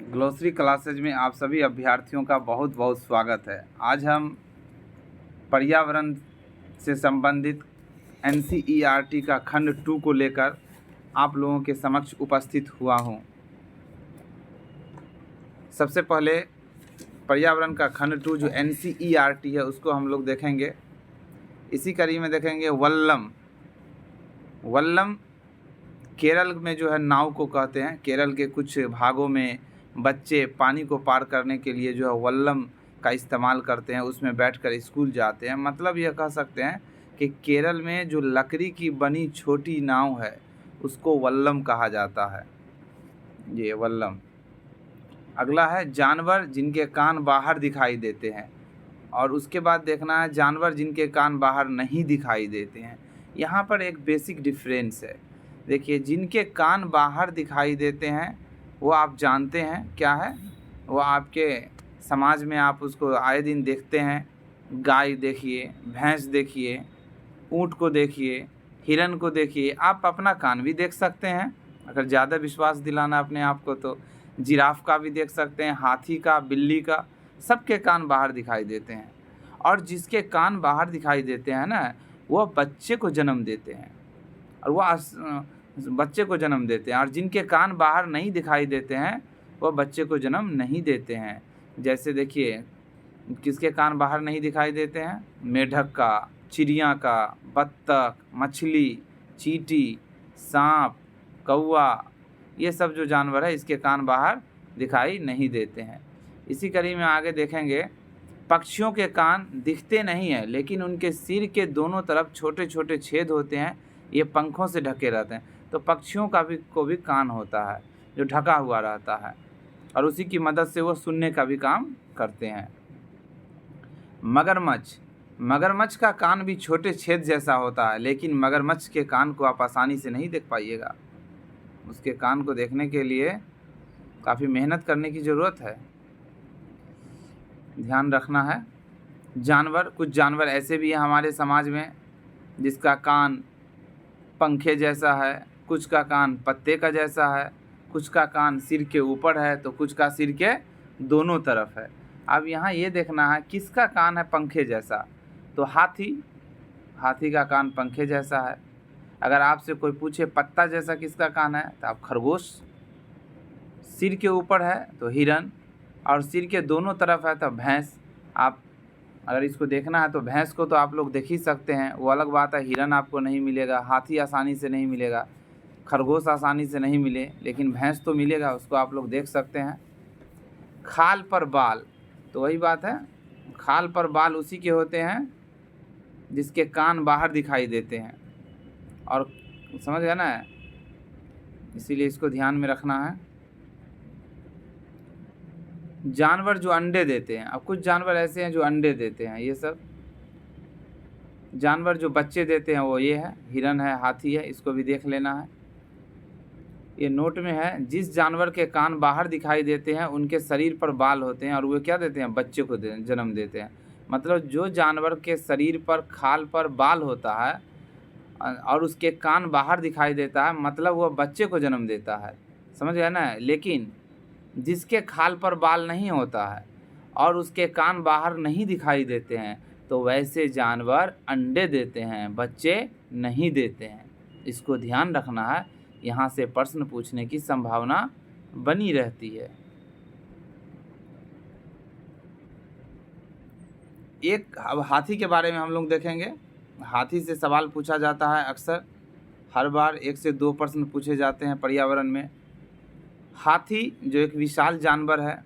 Glossary classes में आप सभी अभ्यर्थियों का बहुत बहुत स्वागत है। आज हम पर्यावरण से संबंधित NCERT का खंड 2 को लेकर आप लोगों के समक्ष उपस्थित हुआ हूँ। सबसे पहले पर्यावरण का खंड 2 जो NCERT है उसको हम लोग देखेंगे। इसी कड़ी में देखेंगे वल्लम। वल्लम केरल में जो है नाव को कहते हैं। केरल के कुछ भागों में बच्चे पानी को पार करने के लिए जो है वल्लम का इस्तेमाल करते हैं, उसमें बैठकर स्कूल जाते हैं। मतलब यह कह सकते हैं कि केरल में जो लकड़ी की बनी छोटी नाव है उसको वल्लम कहा जाता है। ये वल्लम। अगला है जानवर जिनके कान बाहर दिखाई देते हैं, और उसके बाद देखना है जानवर जिनके कान बाहर नहीं दिखाई देते हैं। यहाँ पर एक बेसिक डिफरेंस है। देखिए, जिनके कान बाहर दिखाई देते हैं वो आप जानते हैं क्या है। वो आपके समाज में आप उसको आए दिन देखते हैं। गाय देखिए, भैंस देखिए, ऊँट को देखिए, हिरन को देखिए। आप अपना कान भी देख सकते हैं, अगर ज़्यादा विश्वास दिलाना अपने आप को तो जिराफ का भी देख सकते हैं, हाथी का, बिल्ली का, सबके कान बाहर दिखाई देते हैं। और जिसके कान बाहर दिखाई देते हैं ना, वो बच्चे को जन्म देते हैं, और वो बच्चे को जन्म देते हैं। और जिनके कान बाहर नहीं दिखाई देते हैं वो बच्चे को जन्म नहीं देते हैं। जैसे देखिए, किसके कान बाहर नहीं दिखाई देते हैं? मेढक का, चिड़िया का, बत्तख, मछली, चींटी, सांप, कौवा, ये सब जो जानवर है इसके कान बाहर दिखाई नहीं देते हैं। इसी कड़ी में आगे देखेंगे, पक्षियों के कान दिखते नहीं हैं, लेकिन उनके सिर के दोनों तरफ छोटे छोटे छेद होते हैं। ये पंखों से ढके रहते हैं। तो पक्षियों को भी कान होता है जो ढका हुआ रहता है, और उसी की मदद से वो सुनने का भी काम करते हैं। मगरमच्छ का कान भी छोटे छेद जैसा होता है, लेकिन मगरमच्छ के कान को आप आसानी से नहीं देख पाइएगा। उसके कान को देखने के लिए काफ़ी मेहनत करने की ज़रूरत है, ध्यान रखना है। कुछ जानवर ऐसे भी हैं हमारे समाज में जिसका कान पंखे जैसा है, कुछ का कान पत्ते का जैसा है, कुछ का कान सिर के ऊपर है, तो कुछ का सिर के दोनों तरफ है। अब यहाँ ये देखना है किसका कान है पंखे जैसा। तो हाथी का कान पंखे जैसा है। अगर आपसे कोई पूछे पत्ता जैसा किसका कान है, तो आप खरगोश। सिर के ऊपर है तो हिरन, और सिर के दोनों तरफ है तो भैंस। आप अगर इसको देखना है तो भैंस को तो आप लोग देख ही सकते हैं, वो अलग बात है। हिरन आपको नहीं मिलेगा, हाथी आसानी से नहीं मिलेगा, खरगोश आसानी से नहीं मिले, लेकिन भैंस तो मिलेगा, उसको आप लोग देख सकते हैं। खाल पर बाल, तो वही बात है, खाल पर बाल उसी के होते हैं जिसके कान बाहर दिखाई देते हैं। और समझ गया ना, इसीलिए इसको ध्यान में रखना है। जानवर जो अंडे देते हैं, अब कुछ जानवर ऐसे हैं जो अंडे देते हैं। ये सब जानवर जो बच्चे देते हैं वो ये है, हिरन है, हाथी है, इसको भी देख लेना है। ये नोट में है, जिस जानवर के कान बाहर दिखाई देते हैं उनके शरीर पर बाल होते हैं, और वो क्या देते हैं? बच्चे को जन्म देते हैं। मतलब जो जानवर के शरीर पर खाल पर बाल होता है और उसके कान बाहर दिखाई देता है, मतलब वह बच्चे को जन्म देता है। समझ गया ना? लेकिन जिसके खाल पर बाल नहीं होता है और उसके कान बाहर नहीं दिखाई देते हैं, तो वैसे जानवर अंडे देते हैं, बच्चे नहीं देते हैं। इसको ध्यान रखना है, यहाँ से प्रश्न पूछने की संभावना बनी रहती है। अब हाथी के बारे में हम लोग देखेंगे। हाथी से सवाल पूछा जाता है अक्सर, हर बार 1 से 2 प्रश्न पूछे जाते हैं पर्यावरण में। हाथी जो एक विशाल जानवर है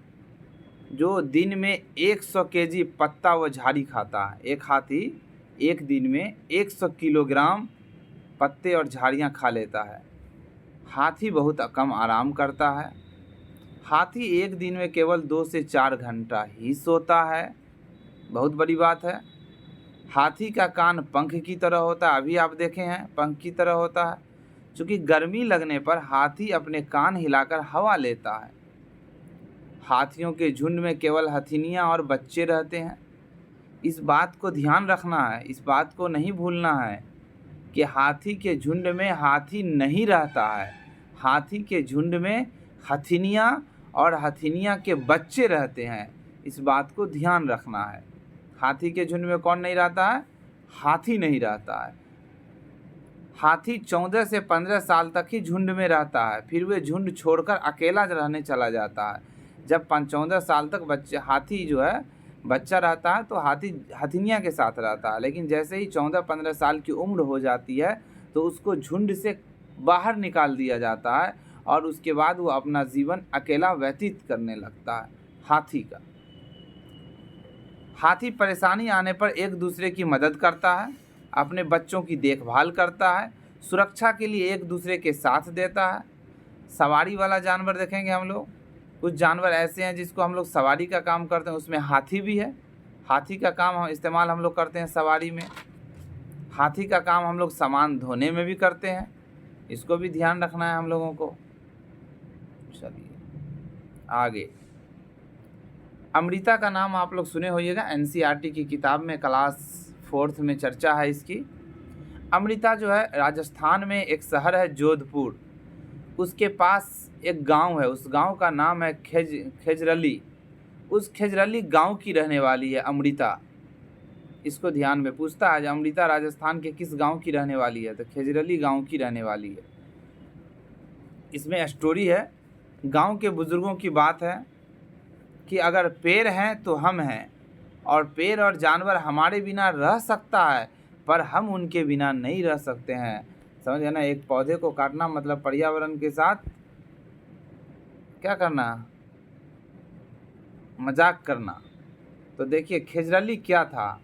जो दिन में 100 केजी पत्ता व झाड़ी खाता है। एक हाथी एक दिन में 100 किलोग्राम पत्ते और झाड़ियाँ खा लेता है। हाथी बहुत कम आराम करता है। हाथी एक दिन में केवल 2 से 4 घंटा ही सोता है, बहुत बड़ी बात है। हाथी का कान पंख की तरह होता है, अभी आप देखे हैं पंख की तरह होता है। चूँकि गर्मी लगने पर हाथी अपने कान हिलाकर हवा लेता है। हाथियों के झुंड में केवल हथिनियाँ और बच्चे रहते हैं। इस बात को ध्यान रखना है, इस बात को नहीं भूलना है कि हाथी के झुंड में हाथी नहीं रहता है। हाथी के झुंड में हथिनियाँ और हथिनिया के बच्चे रहते हैं, इस बात को ध्यान रखना है। हाथी के झुंड में कौन नहीं रहता है? हाथी नहीं रहता है। हाथी 14 से 15 साल तक ही झुंड में रहता है, फिर वे झुंड छोड़कर अकेला रहने चला जाता है। जब 14 साल तक हाथी जो है बच्चा रहता है तो हाथी हथिनिया के साथ रहता है, लेकिन जैसे ही 14-15 साल की उम्र हो जाती है तो उसको झुंड से बाहर निकाल दिया जाता है और उसके बाद वो अपना जीवन अकेला व्यतीत करने लगता है। हाथी परेशानी आने पर एक दूसरे की मदद करता है, अपने बच्चों की देखभाल करता है, सुरक्षा के लिए एक दूसरे के साथ देता है। सवारी वाला जानवर देखेंगे हम लोग, कुछ जानवर ऐसे हैं जिसको हम लोग सवारी का काम करते हैं, उसमें हाथी भी है। हाथी का काम इस्तेमाल हम लोग करते हैं सवारी में। हाथी का काम हम लोग सामान धोने में भी करते हैं, इसको भी ध्यान रखना है हम लोगों को। चलिए आगे, अमृता का नाम आप लोग सुने होइएगा, एनसीईआरटी की किताब में क्लास 4th में चर्चा है इसकी। अमृता जो है राजस्थान में एक शहर है जोधपुर, उसके पास एक गांव है, उस गांव का नाम है खेजरली। उस खेजरली गांव की रहने वाली है अमृता। इसको ध्यान में पूछता है अमृता राजस्थान के किस गांव की रहने वाली है, तो खेजरली गांव की रहने वाली है। इसमें स्टोरी है, गांव के बुजुर्गों की बात है कि अगर पेड़ हैं तो हम हैं, और पेड़ और जानवर हमारे बिना रह सकता है पर हम उनके बिना नहीं रह सकते हैं। समझ गए ना? एक पौधे को काटना मतलब पर्यावरण के साथ क्या करना, मजाक करना। तो देखिए खेजरली क्या था,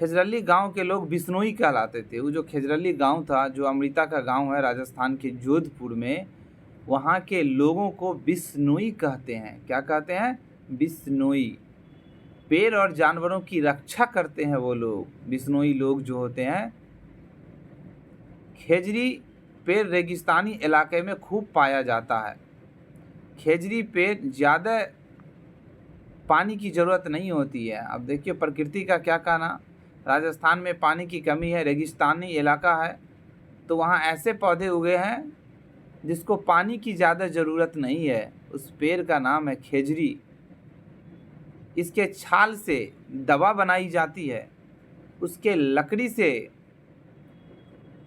खेजरली गांव के लोग बिश्नोई कहलाते थे। वो जो खेजरली गांव था, जो अमृता का गांव है राजस्थान के जोधपुर में, वहाँ के लोगों को बिश्नोई कहते हैं। क्या कहते हैं? बिश्नोई। पेड़ और जानवरों की रक्षा करते हैं वो लोग, बिश्नोई लोग जो होते हैं। खेजरी पेड़ रेगिस्तानी इलाके में खूब पाया जाता है। खेजरी पेड़ ज़्यादा पानी की ज़रूरत नहीं होती है। अब देखिए प्रकृति का क्या कहना, राजस्थान में पानी की कमी है, रेगिस्तानी इलाका है, तो वहाँ ऐसे पौधे उगे हैं जिसको पानी की ज़्यादा ज़रूरत नहीं है। उस पेड़ का नाम है खेजरी। इसके छाल से दवा बनाई जाती है, उसके लकड़ी से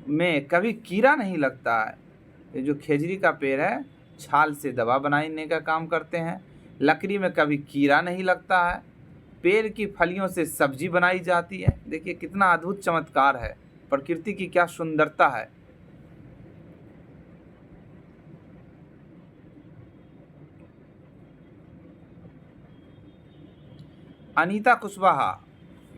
में कभी कीड़ा नहीं लगता है। ये जो खेजरी का पेड़ है, छाल से दवा बनाने का काम करते हैं, लकड़ी में कभी कीड़ा नहीं लगता है, पेड़ की फलियों से सब्जी बनाई जाती है। देखिए कितना अद्भुत चमत्कार है, प्रकृति की क्या सुंदरता है। अनीता कुशवाहा,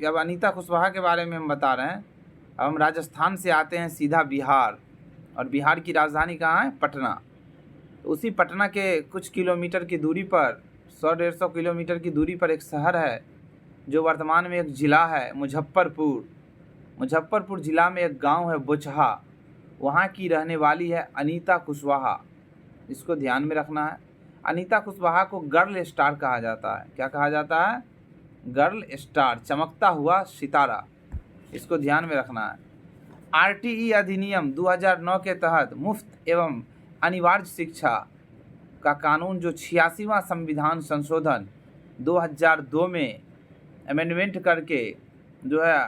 अब अनीता कुशवाहा के बारे में हम बता रहे हैं। अब हम राजस्थान से आते हैं सीधा बिहार, और बिहार की राजधानी कहाँ है? पटना। तो उसी पटना के कुछ किलोमीटर की दूरी पर, 100-150 किलोमीटर की दूरी पर एक शहर है जो वर्तमान में एक ज़िला है, मुजफ्फरपुर। मुजफ्फरपुर ज़िला में एक गांव है बोचहा, वहाँ की रहने वाली है अनीता कुशवाहा। इसको ध्यान में रखना है। अनीता कुशवाहा को गर्ल स्टार कहा जाता है। क्या कहा जाता है? गर्ल स्टार, चमकता हुआ सितारा। इसको ध्यान में रखना है। आरटीई अधिनियम 2009 के तहत मुफ्त एवं अनिवार्य शिक्षा का कानून, जो 86वां संविधान संशोधन 2002 में अमेंडमेंट करके जो है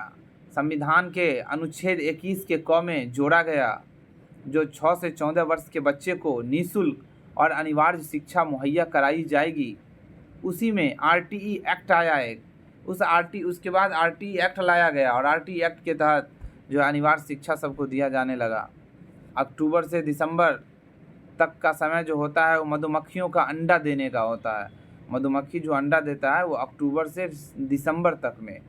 संविधान के अनुच्छेद 21 के क में जोड़ा गया, जो 6 से 14 वर्ष के बच्चे को निःशुल्क और अनिवार्य शिक्षा मुहैया कराई जाएगी। उसी में आरटीई एक्ट आया है, उसके बाद आरटीई एक्ट लाया गया, और आरटीई एक्ट के तहत जो अनिवार्य शिक्षा सबको दिया जाने लगा। अक्टूबर से दिसंबर तक का समय जो होता है वो मधुमक्खियों का अंडा देने का होता है। मधुमक्खी जो अंडा देता है वो अक्टूबर से दिसंबर तक में।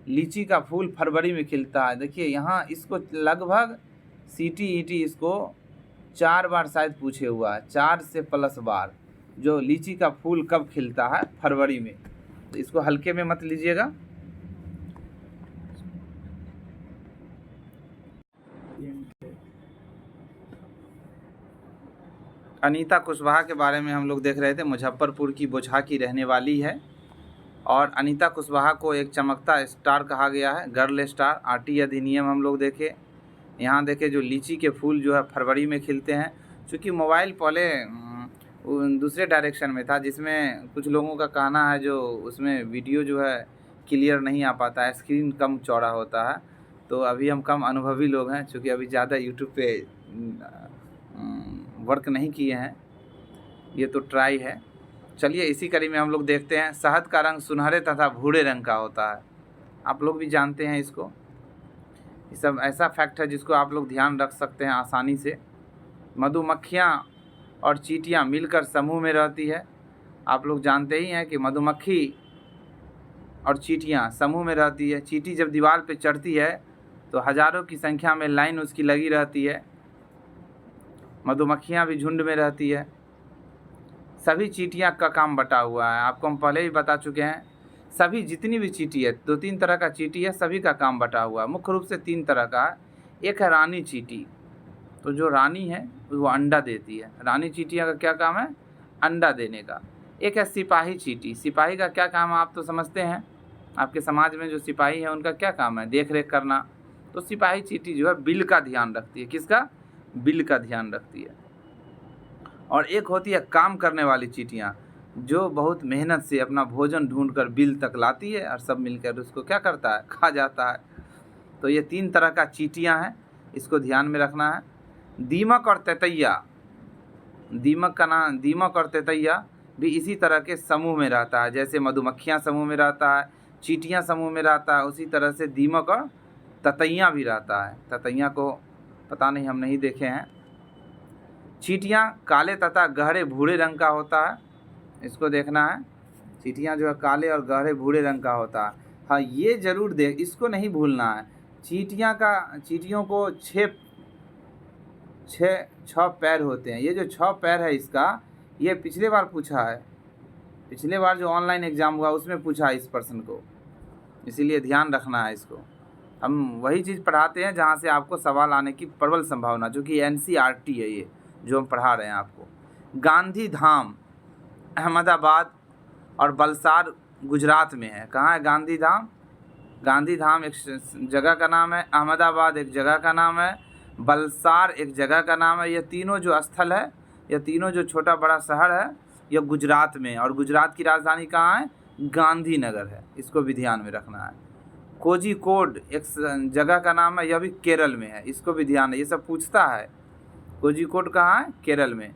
लीची का फूल फरवरी में खिलता है। देखिए यहाँ इसको लगभग सीटीईटी इसको 4 बार शायद पूछे हुआ है, 4 से प्लस बार, जो लीची का फूल कब खिलता है? फरवरी में। तो इसको हल्के में मत लीजिएगा। अनीता कुशवाहा के बारे में हम लोग देख रहे थे, मुजफ्फरपुर की बोचहा की रहने वाली है, और अनीता कुशवाहा को एक चमकता स्टार कहा गया है, गर्ल स्टार। आरटीई अधिनियम हम लोग देखे, यहाँ देखे जो लीची के फूल जो है फरवरी में खिलते हैं। चूँकि मोबाइल पहले दूसरे डायरेक्शन में था, जिसमें कुछ लोगों का कहना है जो उसमें वीडियो जो है क्लियर नहीं आ पाता है, स्क्रीन कम चौड़ा होता है। तो अभी हम कम अनुभवी लोग हैं, चूँकि अभी ज़्यादा यूट्यूब पे वर्क नहीं किए हैं, ये तो ट्राई है। चलिए इसी कड़ी में हम लोग देखते हैं। शहद का रंग सुनहरे तथा भूरे रंग का होता है, आप लोग भी जानते हैं इसको। ये सब ऐसा फैक्ट है जिसको आप लोग ध्यान रख सकते हैं आसानी से। मधुमक्खियाँ और चींटियाँ मिलकर समूह में रहती है। आप लोग जानते ही हैं कि मधुमक्खी और चींटियाँ समूह में रहती है। चींटी जब दीवार पे चढ़ती है तो हज़ारों की संख्या में लाइन उसकी लगी रहती है। मधुमक्खियाँ भी झुंड में रहती है। सभी चींटियाँ का काम बटा हुआ है, आपको हम पहले ही बता चुके हैं। सभी जितनी भी चींटी है, 2-3 तरह का चींटी है, सभी का काम बटा हुआ है। मुख्य रूप से 3 तरह का है। एक है रानी चींटी, तो जो रानी है वो अंडा देती है। रानी चींटियाँ का क्या काम है? अंडा देने का। एक है सिपाही चींटी। सिपाही का क्या काम है आप तो समझते हैं। आपके समाज में जो सिपाही है उनका क्या काम है? देख रेख करना। तो सिपाही चींटी जो है बिल का ध्यान रखती है। किसका? बिल का ध्यान रखती है। और एक होती है काम करने वाली चींटियाँ, जो बहुत मेहनत से अपना भोजन ढूंढकर बिल तक लाती है और सब मिलकर उसको क्या करता है? खा जाता है। तो ये 3 तरह का चींटियाँ हैं, इसको ध्यान में रखना है। दीमक और ततैया, दीमक और ततैया भी इसी तरह के समूह में रहता है। जैसे मधुमक्खियाँ समूह में रहता है, चींटियाँ समूह में रहता है, उसी तरह से दीमक और ततैया भी रहता है। ततैया को पता नहीं, हम नहीं देखे हैं। चींटियाँ काले तथा गहरे भूरे रंग का होता है, इसको देखना है। चींटियाँ जो है काले और गहरे भूरे रंग का होता है। हाँ, ये ज़रूर देख, इसको नहीं भूलना है। चींटियों को 6 पैर होते हैं। ये जो 6 पैर है इसका, ये पिछले बार पूछा है। पिछले बार जो ऑनलाइन एग्ज़ाम हुआ उसमें पूछा है इस प्रश्न को, इसीलिए ध्यान रखना है इसको। हम वही चीज़ पढ़ाते हैं जहाँ से आपको सवाल आने की प्रबल संभावना, जो कि NCERT है ये जो हम पढ़ा रहे हैं आपको। गांधी धाम अहमदाबाद और वलसाड गुजरात में है। कहाँ है गांधी धाम? गांधी धाम एक जगह का नाम है, अहमदाबाद एक जगह का नाम है, वलसाड एक जगह का नाम है। ये तीनों जो स्थल है, ये तीनों जो छोटा बड़ा शहर है, यह गुजरात में है। और गुजरात की राजधानी कहाँ है? गांधीनगर है, इसको भी ध्यान में रखना है। कोझिकोड एक जगह का नाम है, यह भी केरल में है, इसको भी ध्यान है। ये सब पूछता है। कोझिकोड कहाँ है? केरल में।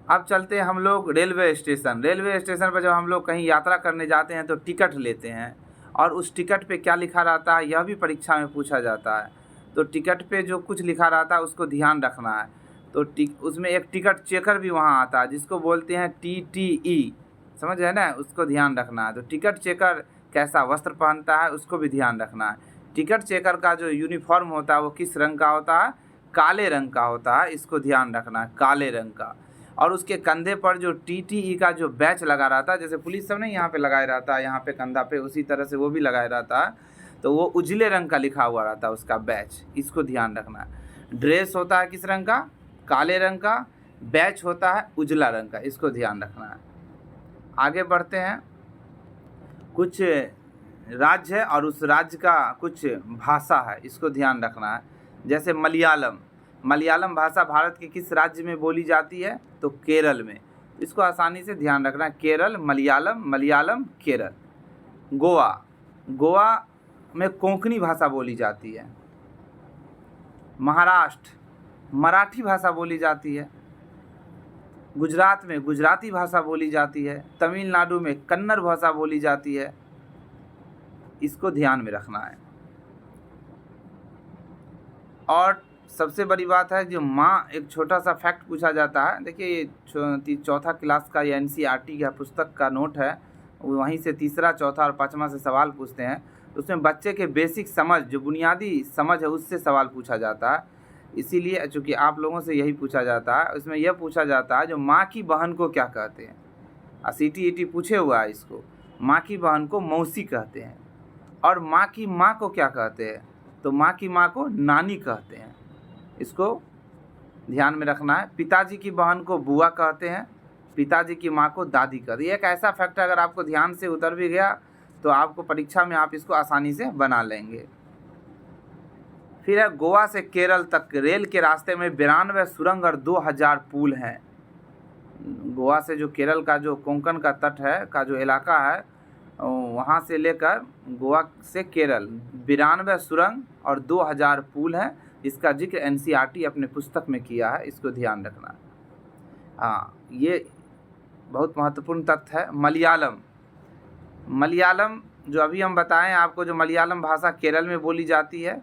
अब चलते हैं हम लोग रेलवे स्टेशन। रेलवे स्टेशन पर जब हम लोग कहीं यात्रा करने जाते हैं तो टिकट लेते हैं, और उस टिकट पे क्या लिखा रहता है यह भी परीक्षा में पूछा जाता है। तो टिकट पे जो कुछ लिखा रहता है उसको ध्यान रखना है। तो उसमें एक टिकट चेकर भी वहाँ आता है, जिसको बोलते हैं TTE, समझ है ना, उसको ध्यान रखना है। तो टिकट चेकर कैसा वस्त्र पहनता है उसको भी ध्यान रखना है। टिकट चेकर का जो यूनिफॉर्म होता है वो किस रंग का होता है? काले रंग का होता है, इसको ध्यान रखना है, काले रंग का। और उसके कंधे पर जो TTE का जो बैच लगा रहता है, जैसे पुलिस सब नहीं यहाँ पे लगाए रहता है, यहाँ पे कंधा पे, उसी तरह से वो भी लगाए रहता है। तो वो उजले रंग का लिखा हुआ रहता है उसका बैच, इसको ध्यान रखना है। ड्रेस होता है किस रंग का? काले रंग का। बैच होता है उजला रंग का, इसको ध्यान रखना है। आगे बढ़ते हैं। कुछ राज्य है और उस राज्य का कुछ भाषा है, इसको ध्यान रखना है। जैसे मलयालम भाषा भारत के किस राज्य में बोली जाती है? तो केरल में। इसको आसानी से ध्यान रखना है। केरल, मलयालम केरल। गोवा में कोंकणी भाषा बोली जाती है। महाराष्ट्र मराठी भाषा बोली जाती है। गुजरात में गुजराती भाषा बोली जाती है। तमिलनाडु में कन्नड़ भाषा बोली जाती है, इसको ध्यान में रखना है। और सबसे बड़ी बात है जो एक छोटा सा फैक्ट पूछा जाता है। देखिए ये 4th क्लास का या NCERT का पुस्तक का नोट है, वहीं से 3रा, 4था और 5वां से सवाल पूछते हैं। तो उसमें बच्चे के बेसिक समझ, जो बुनियादी समझ है, उससे सवाल पूछा जाता है। इसीलिए चूँकि आप लोगों से यही पूछा जाता है, उसमें यह पूछा जाता है जो माँ की बहन को क्या कहते हैं। CTET पूछे हुआ है इसको। माँ की बहन को मौसी कहते हैं, और माँ की माँ को क्या कहते हैं? तो माँ की माँ को नानी कहते हैं, इसको ध्यान में रखना है। पिताजी की बहन को बुआ कहते हैं, पिताजी की माँ को दादी कहते हैं। एक ऐसा फैक्टर अगर आपको ध्यान से उतर भी गया तो आपको परीक्षा में आप इसको आसानी से बना लेंगे। फिर है गोवा से केरल तक रेल के रास्ते में 92 सुरंग और 2000 पुल हैं। गोवा से जो केरल का जो कोंकण का तट है का जो इलाका है, वहाँ से लेकर गोवा से केरल 92 सुरंग और 2000 पुल है। इसका जिक्र एनसीईआरटी अपने पुस्तक में किया है, इसको ध्यान रखना। हाँ, ये बहुत महत्वपूर्ण तथ्य है। मलयालम जो अभी हम बताएं आपको, जो मलयालम भाषा केरल में बोली जाती है,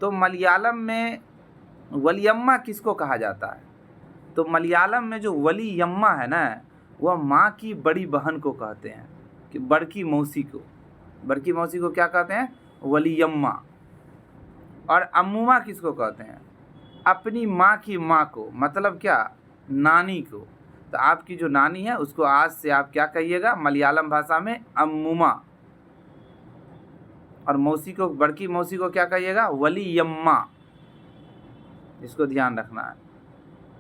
तो मलयालम में वलियम्मा किसको कहा जाता है? तो मलयालम में जो वलियम्मा है ना, वह माँ की बड़ी बहन को कहते हैं, कि बड़की मौसी को क्या कहते हैं? वलियम्मा। और अम्मुमा किसको कहते हैं? अपनी माँ की माँ को, मतलब क्या? नानी को। तो आपकी जो नानी है उसको आज से आप क्या कहिएगा मलयालम भाषा में? अम्मुमा। और मौसी को, बड़की मौसी को क्या कहिएगा? वलियम्मा। इसको ध्यान रखना है।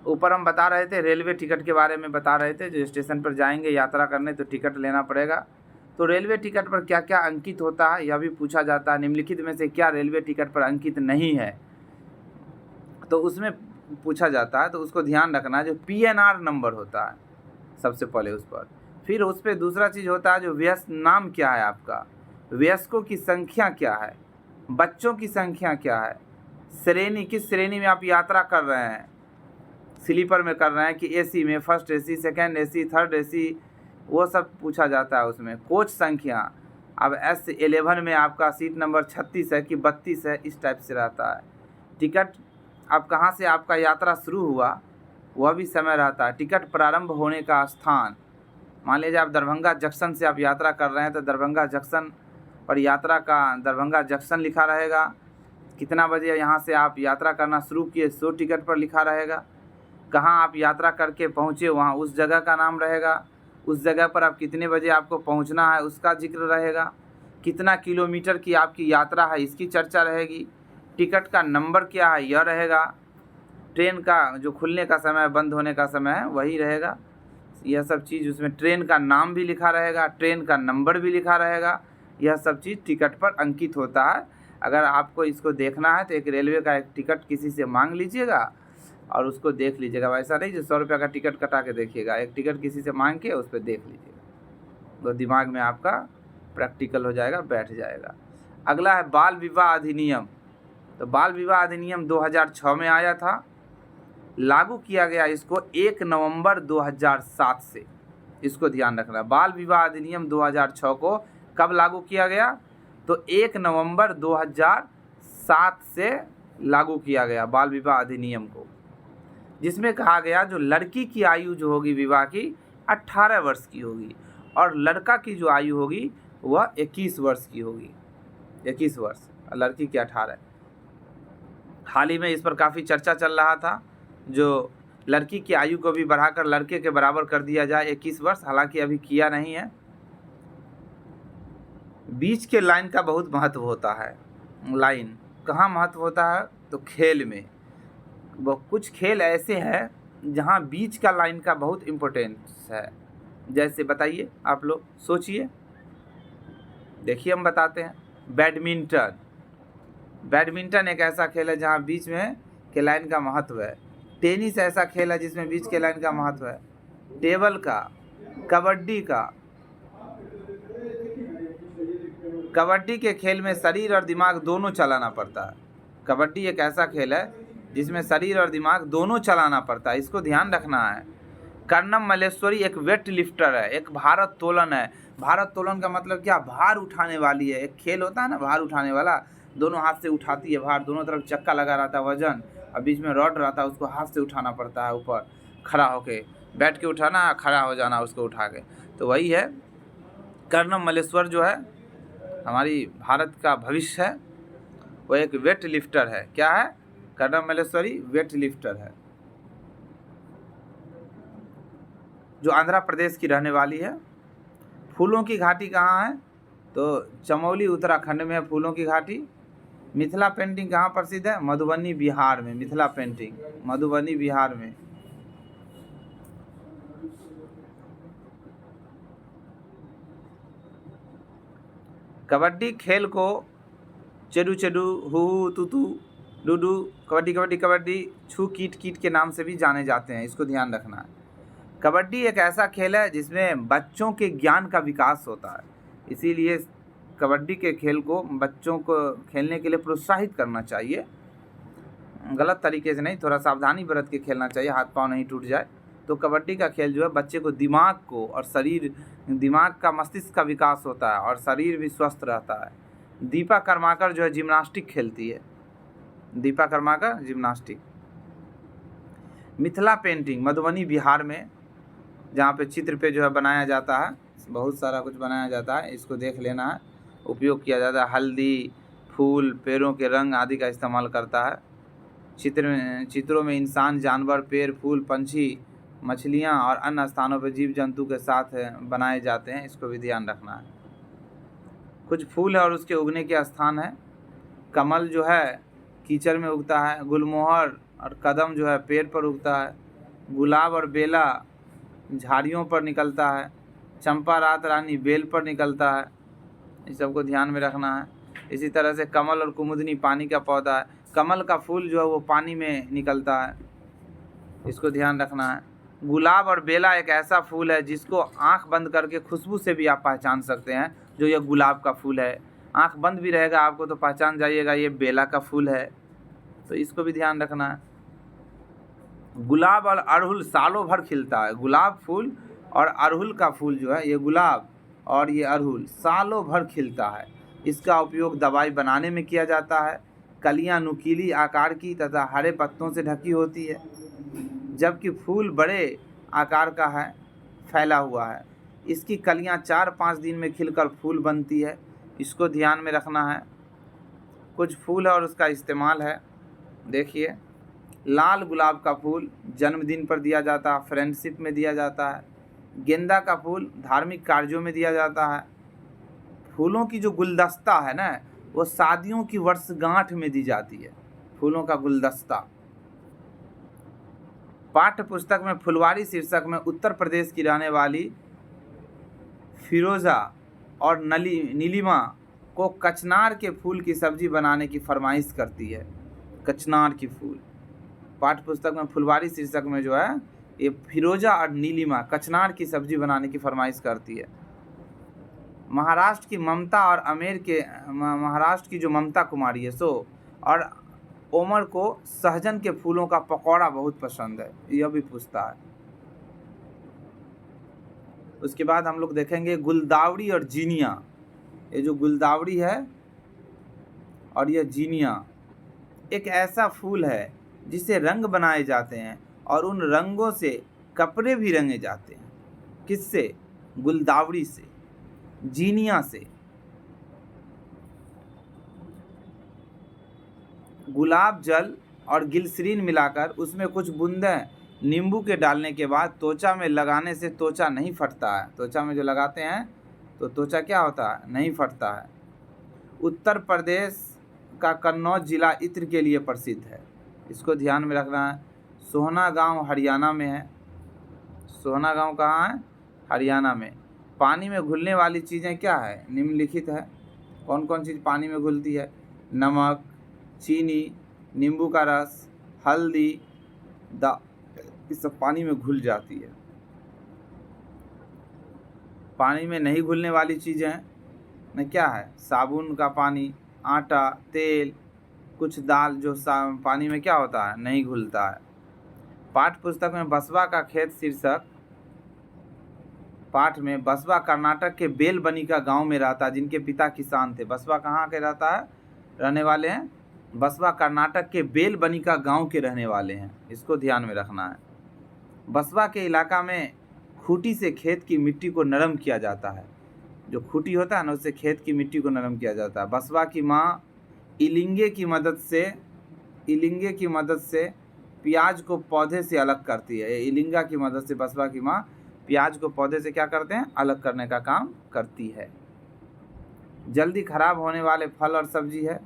ऊपर हम बता रहे थे रेलवे टिकट के बारे में बता रहे थे, जो स्टेशन पर जाएंगे यात्रा करने तो टिकट लेना पड़ेगा। तो रेलवे टिकट पर क्या क्या अंकित होता है यह भी पूछा जाता है। निम्नलिखित में से क्या रेलवे टिकट पर अंकित नहीं है? तो उसमें पूछा जाता है, तो उसको ध्यान रखना है। जो PNR नंबर होता है सबसे पहले उस पर, फिर उस पर दूसरा चीज़ होता है जो वयस्क नाम क्या है आपका, वयस्कों की संख्या क्या है, बच्चों की संख्या क्या है, श्रेणी किस श्रेणी में आप यात्रा कर रहे हैं, स्लीपर में कर रहे हैं कि AC में, first AC, second AC, third AC, वो सब पूछा जाता है उसमें। कोच संख्या, अब S11 में आपका सीट नंबर 36 है कि 32 है, इस टाइप से रहता है। टिकट अब कहाँ से आपका यात्रा शुरू हुआ वह भी समय रहता है। टिकट प्रारंभ होने का स्थान, मान लीजिए आप दरभंगा जंक्शन से आप यात्रा कर रहे हैं तो दरभंगा जंक्शन पर यात्रा का दरभंगा जंक्शन लिखा रहेगा। कितना बजे यहाँ से आप यात्रा करना शुरू किए सो टिकट पर लिखा रहेगा। कहाँ आप यात्रा करके पहुँचे वहाँ उस जगह का नाम रहेगा। उस जगह पर आप कितने बजे आपको पहुँचना है उसका जिक्र रहेगा। कितना किलोमीटर की आपकी यात्रा है इसकी चर्चा रहेगी। टिकट का नंबर क्या है यह रहेगा। ट्रेन का जो खुलने का समय बंद होने का समय है वही रहेगा। यह सब चीज़ उसमें, ट्रेन का नाम भी लिखा रहेगा, ट्रेन का नंबर भी लिखा रहेगा। यह सब चीज़ टिकट पर अंकित होता है। अगर आपको इसको देखना है तो एक रेलवे का एक टिकट किसी से मांग लीजिएगा और उसको देख लीजिएगा। वैसा नहीं जो 100 रुपये का टिकट कटा के देखिएगा, एक टिकट किसी से मांग के उस पर देख लीजिएगा, तो दिमाग में आपका प्रैक्टिकल हो जाएगा, बैठ जाएगा। अगला है बाल विवाह अधिनियम। तो बाल विवाह अधिनियम 2006 में आया था, लागू किया गया इसको 1 नवंबर 2007 से। इसको ध्यान रखना। बाल विवाह अधिनियम 2006 को कब लागू किया गया? तो 1 नवंबर 2007 से लागू किया गया बाल विवाह अधिनियम को, जिसमें कहा गया जो लड़की की आयु जो होगी विवाह की 18 वर्ष की होगी और लड़का की जो आयु होगी वह 21 वर्ष की होगी। 21 वर्ष, लड़की की 18। हाल ही में इस पर काफ़ी चर्चा चल रहा था, जो लड़की की आयु को भी बढ़ाकर लड़के के बराबर कर दिया जाए 21 वर्ष, हालांकि अभी किया नहीं है। बीच के लाइन का बहुत महत्व होता है। लाइन कहाँ महत्व होता है? तो खेल में। वो कुछ खेल ऐसे हैं जहाँ बीच का लाइन का बहुत इम्पोर्टेंस है। जैसे बताइए, आप लोग सोचिए, देखिए हम बताते हैं। बैडमिंटन एक ऐसा खेल है जहाँ बीच में के लाइन का महत्व है। टेनिस ऐसा खेल है जिसमें बीच के लाइन का महत्व है। टेबल का, कबड्डी के खेल में शरीर और दिमाग दोनों चलाना पड़ता है। कबड्डी एक ऐसा खेल है जिसमें शरीर और दिमाग दोनों चलाना पड़ता है, इसको ध्यान रखना है। कर्णम मल्लेश्वरी एक वेट लिफ्टर है, एक भारोत्तोलन तोलन है। भारोत्तोलन का मतलब क्या? भार उठाने वाली है। एक खेल होता है ना भार उठाने वाला, दोनों हाथ से उठाती है भार, दोनों तरफ चक्का लगा रहता है वजन और बीच में रॉड रहता है, उसको हाथ से उठाना पड़ता है ऊपर खड़ा होके, बैठ के उठाना, खड़ा हो जाना उसको उठा के। तो वही है। कर्णम मल्लेश्वर जो है हमारी भारत का भविष्य है, वो एक वेट लिफ्टर है। क्या है? कर्णम मल्लेश्वरी वेट लिफ्टर है, जो आंध्र प्रदेश की रहने वाली है। फूलों की घाटी कहाँ है? तो चमोली उत्तराखंड में है फूलों की घाटी। मिथिला पेंटिंग कहाँ प्रसिद्ध है? मधुबनी बिहार में। मिथिला पेंटिंग मधुबनी बिहार में। कबड्डी खेल को चेडू चेडू, हु तुतु, डूडू, कबड्डी कबड्डी कबड्डी, छू कीट कीट के नाम से भी जाने जाते हैं, इसको ध्यान रखना है। कबड्डी एक ऐसा खेल है जिसमें बच्चों के ज्ञान का विकास होता है, इसीलिए कबड्डी के खेल को बच्चों को खेलने के लिए प्रोत्साहित करना चाहिए, गलत तरीके से नहीं, थोड़ा सावधानी बरत के खेलना चाहिए, हाथ पांव नहीं टूट जाए। तो कबड्डी का खेल जो है बच्चे को दिमाग को और शरीर, दिमाग का मस्तिष्क का विकास होता है और शरीर भी स्वस्थ रहता है। दीपा कर्माकर जो है जिम्नास्टिक खेलती है, दीपा कर्माकर जिम्नास्टिक। मिथिला पेंटिंग मधुबनी बिहार में, जहाँ पे चित्र पे जो है बनाया जाता है, बहुत सारा कुछ बनाया जाता है, इसको देख लेना है। उपयोग किया जाता है हल्दी, फूल, पेड़ों के रंग आदि का इस्तेमाल करता है। चित्रों में इंसान, जानवर, पेड़, फूल, पंछी, मछलियाँ और अन्य स्थानों पर जीव जंतु के साथ बनाए जाते हैं, इसको भी ध्यान रखना है। कुछ फूल है और उसके उगने के स्थान है। कमल जो है कीचड़ में उगता है, गुलमोहर और कदम जो है पेड़ पर उगता है, गुलाब और बेला झाड़ियों पर निकलता है, चंपा रात रानी बेल पर निकलता है, इस सबको ध्यान में रखना है। इसी तरह से कमल और कुमुदनी पानी का पौधा है, कमल का फूल जो है वो पानी में निकलता है, इसको ध्यान रखना है। गुलाब और बेला एक ऐसा फूल है जिसको आंख बंद करके खुशबू से भी आप पहचान सकते हैं, जो यह गुलाब का फूल है। आंख बंद भी रहेगा आपको तो पहचान जाइएगा ये बेला का फूल है, तो इसको भी ध्यान रखना है। गुलाब और अड़हुल सालों भर खिलता है, गुलाब फूल और अड़हुल का फूल जो है, ये गुलाब और ये अड़हुल सालों भर खिलता है। इसका उपयोग दवाई बनाने में किया जाता है। कलियां नुकीली आकार की तथा हरे पत्तों से ढकी होती है, जबकि फूल बड़े आकार का है, फैला हुआ है। इसकी कलियां 4-5 दिन में खिलकर फूल बनती है, इसको ध्यान में रखना है। कुछ फूल है और उसका इस्तेमाल है, देखिए। लाल गुलाब का फूल जन्मदिन पर दिया जाता है, फ्रेंडशिप में दिया जाता है। गेंदा का फूल धार्मिक कार्यों में दिया जाता है। फूलों की जो गुलदस्ता है ना, वो शादियों की वर्षगांठ में दी जाती है, फूलों का गुलदस्ता। पाठ्य पुस्तक में फुलवारी शीर्षक में उत्तर प्रदेश की रहने वाली फिरोजा और नीलिमा को कचनार के फूल की सब्जी बनाने की फरमाइश करती है। कचनार की फूल, पाठ्य पुस्तक में फुलवारी शीर्षक में जो है ये फिरोजा और नीलिमा कचनार की सब्जी बनाने की फरमाइश करती है। महाराष्ट्र की ममता और महाराष्ट्र की जो ममता कुमारी है सो और ओमर को सहजन के फूलों का पकौड़ा बहुत पसंद है, यह भी पूछता है। उसके बाद हम लोग देखेंगे गुलदावड़ी और जीनिया। ये जो गुलदावड़ी है और यह जीनिया एक ऐसा फूल है जिससे रंग बनाए जाते हैं और उन रंगों से कपड़े भी रंगे जाते हैं। किससे? गुलदावड़ी से, जीनिया से। गुलाब जल और ग्लिसरीन मिलाकर उसमें कुछ बूंदें नींबू के डालने के बाद त्वचा में लगाने से त्वचा नहीं फटता है। त्वचा में जो लगाते हैं तो त्वचा क्या होता है? नहीं फटता है। उत्तर प्रदेश का कन्नौज जिला इत्र के लिए प्रसिद्ध है, इसको ध्यान में रखना है। सोहना गांव हरियाणा में है। सोहना गांव कहाँ है? हरियाणा में। पानी में घुलने वाली चीज़ें क्या है? निम्नलिखित है। कौन कौन चीज़ पानी में घुलती है? नमक, चीनी, नींबू का रस, हल्दी, ये सब पानी में घुल जाती है। पानी में नहीं घुलने वाली चीज़ें में क्या है? साबुन का पानी, आटा, तेल, कुछ दाल जो पानी में क्या होता है? नहीं घुलता है। पाठ्य पुस्तक में बसवा का खेत शीर्षक पाठ में बसवा कर्नाटक के बेलबनिका गांव में रहता, जिनके पिता किसान थे। बसवा कहाँ के रहता है? रहने वाले हैं बसवा कर्नाटक के बेलबनिका गांव के रहने वाले हैं, इसको ध्यान में रखना है। बसवा के इलाका में खूंटी से खेत की मिट्टी को नरम किया जाता है। जो खूंटी होता है ना, उससे खेत की मिट्टी को नरम किया जाता है। बसवा की माँ इलिंगे की मदद से प्याज को पौधे से अलग करती है। इलिंगा की मदद से बसवा की माँ प्याज को पौधे से क्या करते हैं? अलग करने का काम करती है। जल्दी खराब होने वाले फल और सब्जी है,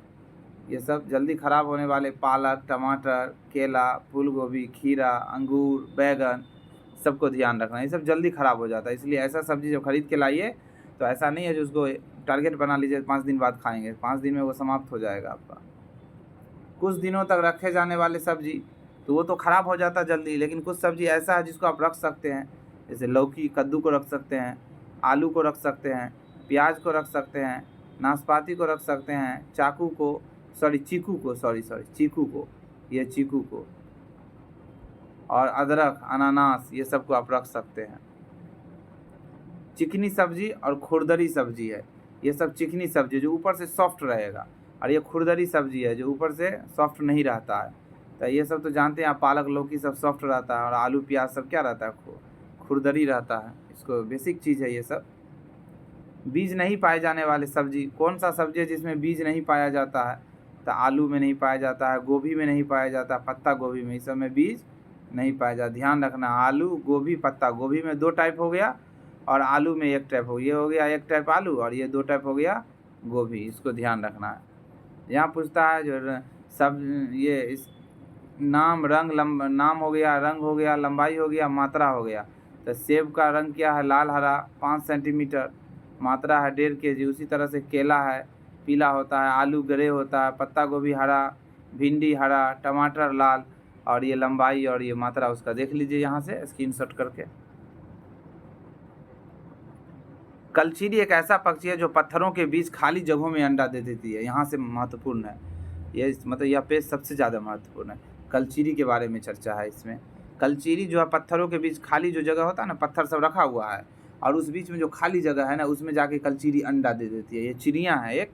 ये सब जल्दी खराब होने वाले पालक, टमाटर, केला, फूल गोभी, खीरा, अंगूर, बैगन, सबको ध्यान रखना। ये सब जल्दी खराब हो जाता है, इसलिए ऐसा सब्जी जब खरीद के लाइए तो ऐसा नहीं है जो उसको टारगेट बना लीजिए 5 दिन बाद खाएंगे, 5 दिन में वो समाप्त हो जाएगा आपका। कुछ दिनों तक रखे जाने वाले सब्जी तो वो तो ख़राब हो जाता जल्दी, लेकिन कुछ सब्जी ऐसा है जिसको आप रख सकते हैं, जैसे लौकी कद्दू को रख सकते हैं, आलू को रख सकते हैं, प्याज को रख सकते हैं, नाशपाती को रख सकते हैं, चीकू को, ये चीकू को, और अदरक, अनानास, ये सब को आप रख सकते हैं। चिकनी सब्जी और खुरदरी सब्जी है, ये सब चिकनी सब्जी जो ऊपर से सॉफ्ट रहेगा, और ये खुरदरी सब्जी है जो ऊपर से सॉफ्ट नहीं रहता है। तो ये सब तो जानते हैं आप, पालक लौकी सब सॉफ्ट रहता है, और आलू प्याज सब क्या रहता है, खुरदरी रहता है। इसको बेसिक चीज़ है ये सब। बीज नहीं पाए जाने वाले सब्जी, कौन सा सब्जी है जिसमें बीज नहीं पाया जाता है? तो आलू में नहीं पाया जाता है, गोभी में नहीं पाया जाता, पत्ता गोभी में, इस सब में बीज नहीं पाया जाता। ध्यान रखना, आलू गोभी पत्ता गोभी में 2 टाइप हो गया, और आलू में 1 टाइप हो गया। ये हो गया 1 टाइप आलू, और ये 2 टाइप हो गया गोभी। इसको ध्यान रखना है। यहाँ पूछता है जो सब ये इस नाम हो गया, रंग हो गया, लंबाई हो गया, मात्रा हो गया। तो सेब का रंग क्या है? लाल हरा 5 सेंटीमीटर, मात्रा है 1.5 kg। उसी तरह से केला है, पीला होता है, आलू ग्रे होता है, पत्ता गोभी हरा, भिंडी हरा, टमाटर लाल, और ये लंबाई और ये मात्रा उसका देख लीजिए यहाँ से स्क्रीनशॉट करके। कलचीरी एक ऐसा पक्षी है जो पत्थरों के बीच खाली जगहों में अंडा दे देती है। यहाँ से महत्वपूर्ण है ये, मतलब यह पेज सबसे ज़्यादा महत्वपूर्ण है। कलचीरी के बारे में चर्चा है इसमें। कलचीरी जो है पत्थरों के बीच खाली जो जगह होता है ना, पत्थर सब रखा हुआ है, और उस बीच में जो खाली जगह है ना, उसमें जाके कलचीरी अंडा दे देती है। ये चिड़िया है एक,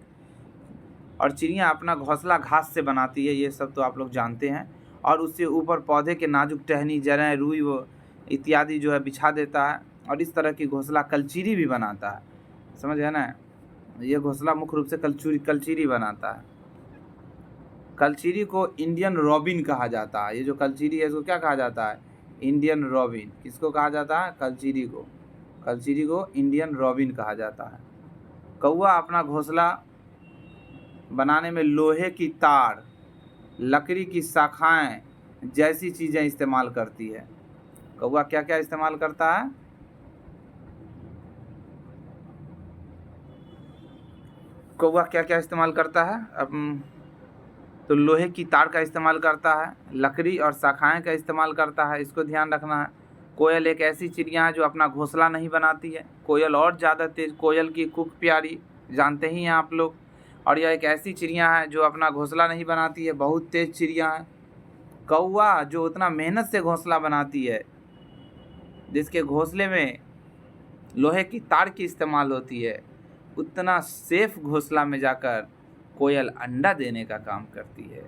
और चिड़िया अपना घोंसला घास से बनाती है, ये सब तो आप लोग जानते हैं। और उससे ऊपर पौधे के नाजुक टहनी, जड़ें, रुई वो इत्यादि जो है बिछा देता है, और इस तरह की घोंसला कलचीरी भी बनाता है। समझ गए ना? ये घोंसला मुख्य रूप से कलचीरी बनाता है। कलचीरी को इंडियन रॉबिन कहा जाता है। ये जो कलचीरी है इसको क्या कहा जाता है? Indian robin. किसको कहा जाता है? कलचीरी को इंडियन रॉबिन कहा जाता है। कौवा अपना घोंसला बनाने में लोहे की तार, लकड़ी की शाखाएं जैसी चीज़ें इस्तेमाल करती है। कौवा क्या क्या इस्तेमाल करता है? कौवा क्या क्या इस्तेमाल करता है? तो लोहे की तार का इस्तेमाल करता है, लकड़ी और शाखाएं का इस्तेमाल करता है। इसको ध्यान रखना है। कोयल एक ऐसी चिड़िया है जो अपना घोंसला नहीं बनाती है। कोयल और ज़्यादा तेज, कोयल की कूक प्यारी जानते ही हैं आप लोग। और यह एक ऐसी चिड़िया है जो अपना घोंसला नहीं बनाती है, बहुत तेज चिड़िया है। कौवा जो उतना मेहनत से घोंसला बनाती है, जिसके घोंसले में लोहे की तार की इस्तेमाल होती है, उतना सेफ घोंसला में जाकर कोयल अंडा देने का काम करती है।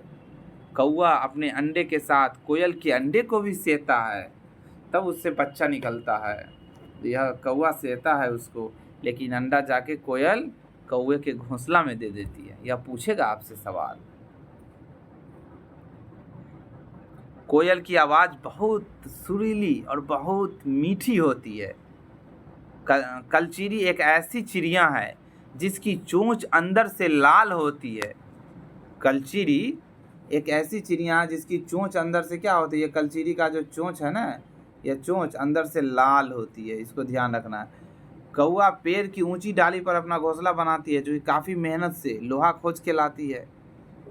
कौवा अपने अंडे के साथ कोयल के अंडे को भी सेता है, तब उससे बच्चा निकलता है। यह कौवा सेता है उसको, लेकिन अंडा जाके कोयल कौवे के घोंसला में दे देती है। यह पूछेगा आपसे सवाल। कोयल की आवाज़ बहुत सुरीली और बहुत मीठी होती है। कलचीरी एक ऐसी चिड़िया है जिसकी चोंच अंदर से लाल होती है। कलचीरी एक ऐसी चिड़िया है जिसकी चोंच अंदर से क्या होती है? कलचीरी का जो चोंच है ना, यह चोंच अंदर से लाल होती है। इसको ध्यान रखना है। कौवा पेड़ की ऊंची डाली पर अपना घोंसला बनाती है, जो कि काफ़ी मेहनत से लोहा खोज के लाती है।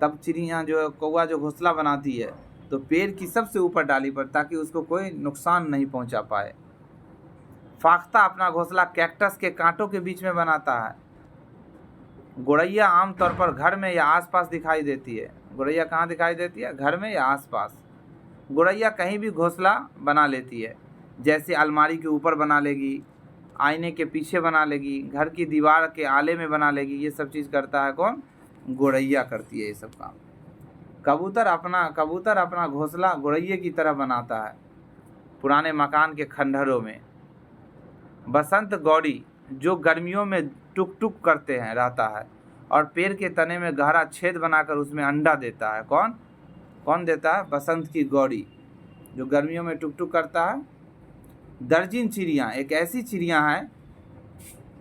तब चिड़िया जो कौवा जो घोंसला बनाती है तो पेड़ की सबसे ऊपर डाली पर, ताकि उसको कोई नुकसान नहीं पहुंचा पाए। फाख्ता अपना घोंसला कैक्टस के कांटों के बीच में बनाता है। गौरैया आमतौर पर घर में या आसपास दिखाई देती है। गौरैया कहाँ दिखाई देती है? घर में या आसपास। गौरैया कहीं भी घोंसला बना लेती है, जैसे अलमारी के ऊपर बना लेगी, आईने के पीछे बना लेगी, घर की दीवार के आले में बना लेगी। ये सब चीज़ करता है कौन? गौरैया करती है ये सब काम। कबूतर अपना घोंसला गौरैया की तरह बनाता है, पुराने मकान के खंडहरों में। बसंत गौरी जो गर्मियों में टुक टुक करते हैं रहता है, और पेड़ के तने में गहरा छेद बनाकर उसमें अंडा देता है। कौन देता है? बसंत की गौरी जो गर्मियों में टुक टुक करता है। दर्जिन चिड़िया एक ऐसी चिड़िया है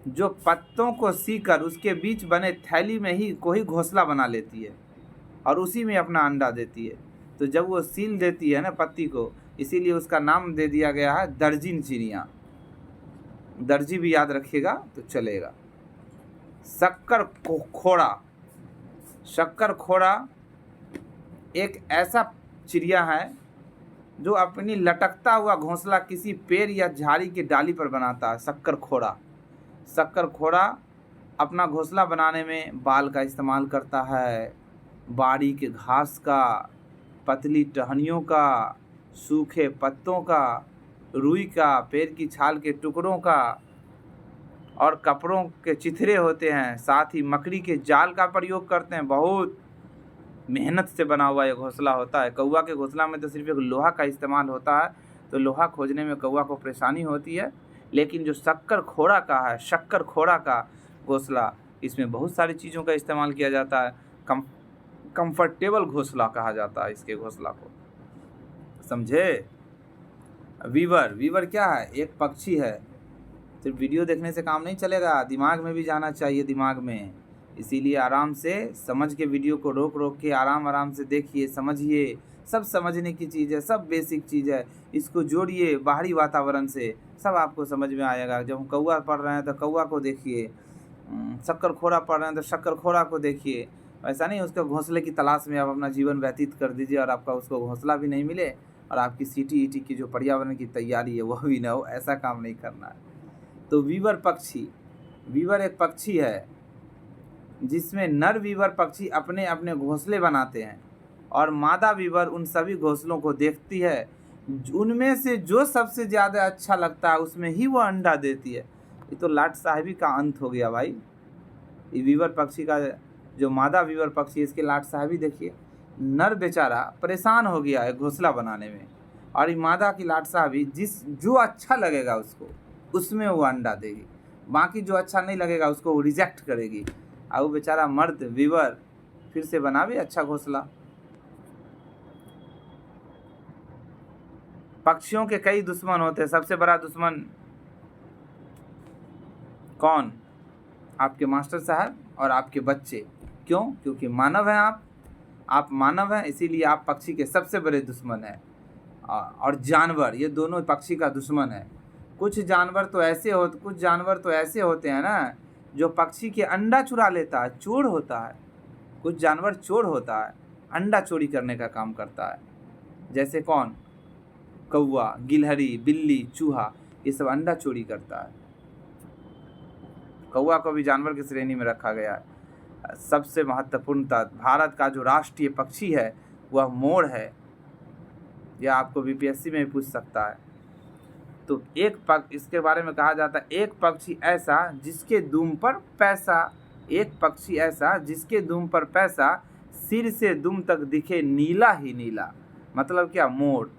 जो पत्तों को सीकर उसके बीच बने थैली में ही कोई घोंसला बना लेती है, और उसी में अपना अंडा देती है। तो जब वो सील देती है ना पत्ती को, इसीलिए उसका नाम दे दिया गया है दर्जिन चिड़िया। दर्जी भी याद रखिएगा तो चलेगा। शक्कर खोड़ा एक ऐसा चिड़िया है जो अपनी लटकता हुआ घोंसला किसी पेड़ या झाड़ी की डाली पर बनाता है। शक्करखोड़ा, शक्करखोड़ा अपना घोंसला बनाने में बाल का इस्तेमाल करता है, बाड़ी के घास का, पतली टहनियों का, सूखे पत्तों का, रुई का, पेड़ की छाल के टुकड़ों का और कपड़ों के चिथड़े होते हैं। साथ ही मकड़ी के जाल का प्रयोग करते हैं। बहुत मेहनत से बना हुआ ये घोंसला होता है। कौवा के घोंसला में तो सिर्फ एक लोहा का इस्तेमाल होता है, तो लोहा खोजने में कौवा को परेशानी होती है। लेकिन जो शक्करखोड़ा का है, शक्करखोड़ा का घोंसला, इसमें बहुत सारी चीज़ों का इस्तेमाल किया जाता है। कंफर्टेबल घोंसला कहा जाता है इसके घोंसला को, समझे। वीवर, वीवर क्या है? एक पक्षी है। सिर्फ वीडियो देखने से काम नहीं चलेगा, दिमाग में भी जाना चाहिए, दिमाग में। इसीलिए आराम से समझ के वीडियो को रोक रोक के आराम से देखिए, समझिए। सब समझने की चीज़ है, सब बेसिक चीज़ है। इसको जोड़िए बाहरी वातावरण से, सब आपको समझ में आएगा। जब हम कौवा पढ़ रहे हैं तो कौवा को देखिए, शक्करखोड़ा पढ़ रहे हैं तो शक्करखोड़ा को देखिए। ऐसा नहीं उसके घोंसले की तलाश में आप अपना जीवन व्यतीत कर दीजिए और आपका उसको घोंसला भी नहीं मिले और आपकी सीटी की जो पर्यावरण की तैयारी है वह भी ना हो। ऐसा काम नहीं करना है। तो वीवर पक्षी, वीवर एक पक्षी है जिसमें नर वीवर पक्षी अपने अपने घोंसले बनाते हैं और मादा वीवर उन सभी घोंसलों को देखती है। उनमें से जो सबसे ज़्यादा अच्छा लगता है उसमें ही वो अंडा देती है। ये तो लाट साहबी का अंत हो गया भाई। ये वीवर पक्षी का जो मादा वीवर पक्षी, इसके लाट साहबी देखिए, नर बेचारा परेशान हो गया है घोंसला बनाने में, और ये मादा की लाट साहबी जो अच्छा लगेगा उसको उसमें वो अंडा देगी, बाकी जो अच्छा नहीं लगेगा उसको वो रिजेक्ट करेगी। और वो बेचारा मर्द वीवर फिर से बनावे अच्छा घोंसला। पक्षियों के कई दुश्मन होते हैं। सबसे बड़ा दुश्मन कौन? आपके मास्टर साहब और आपके बच्चे। क्यों? क्योंकि मानव हैं आप मानव हैं, इसीलिए आप पक्षी के सबसे बड़े दुश्मन हैं। और जानवर, ये दोनों पक्षी का दुश्मन है। कुछ जानवर तो ऐसे होते हैं ना जो पक्षी के अंडा चुरा लेता है, चोर होता है। कुछ जानवर चोर होता है, अंडा चोरी करने का काम करता है। जैसे कौन? कौवा, गिलहरी, बिल्ली, चूहा, ये सब अंडा चोरी करता है। कौवा को भी जानवर की श्रेणी में रखा गया है। सबसे महत्वपूर्णता, भारत का जो राष्ट्रीय पक्षी है वह मोर है। यह आपको बीपीएससी में भी पूछ सकता है। तो इसके बारे में कहा जाता है, एक पक्षी ऐसा जिसके दुम पर पैसा, सिर से दुम तक दिखे नीला ही नीला। मतलब क्या? मोर।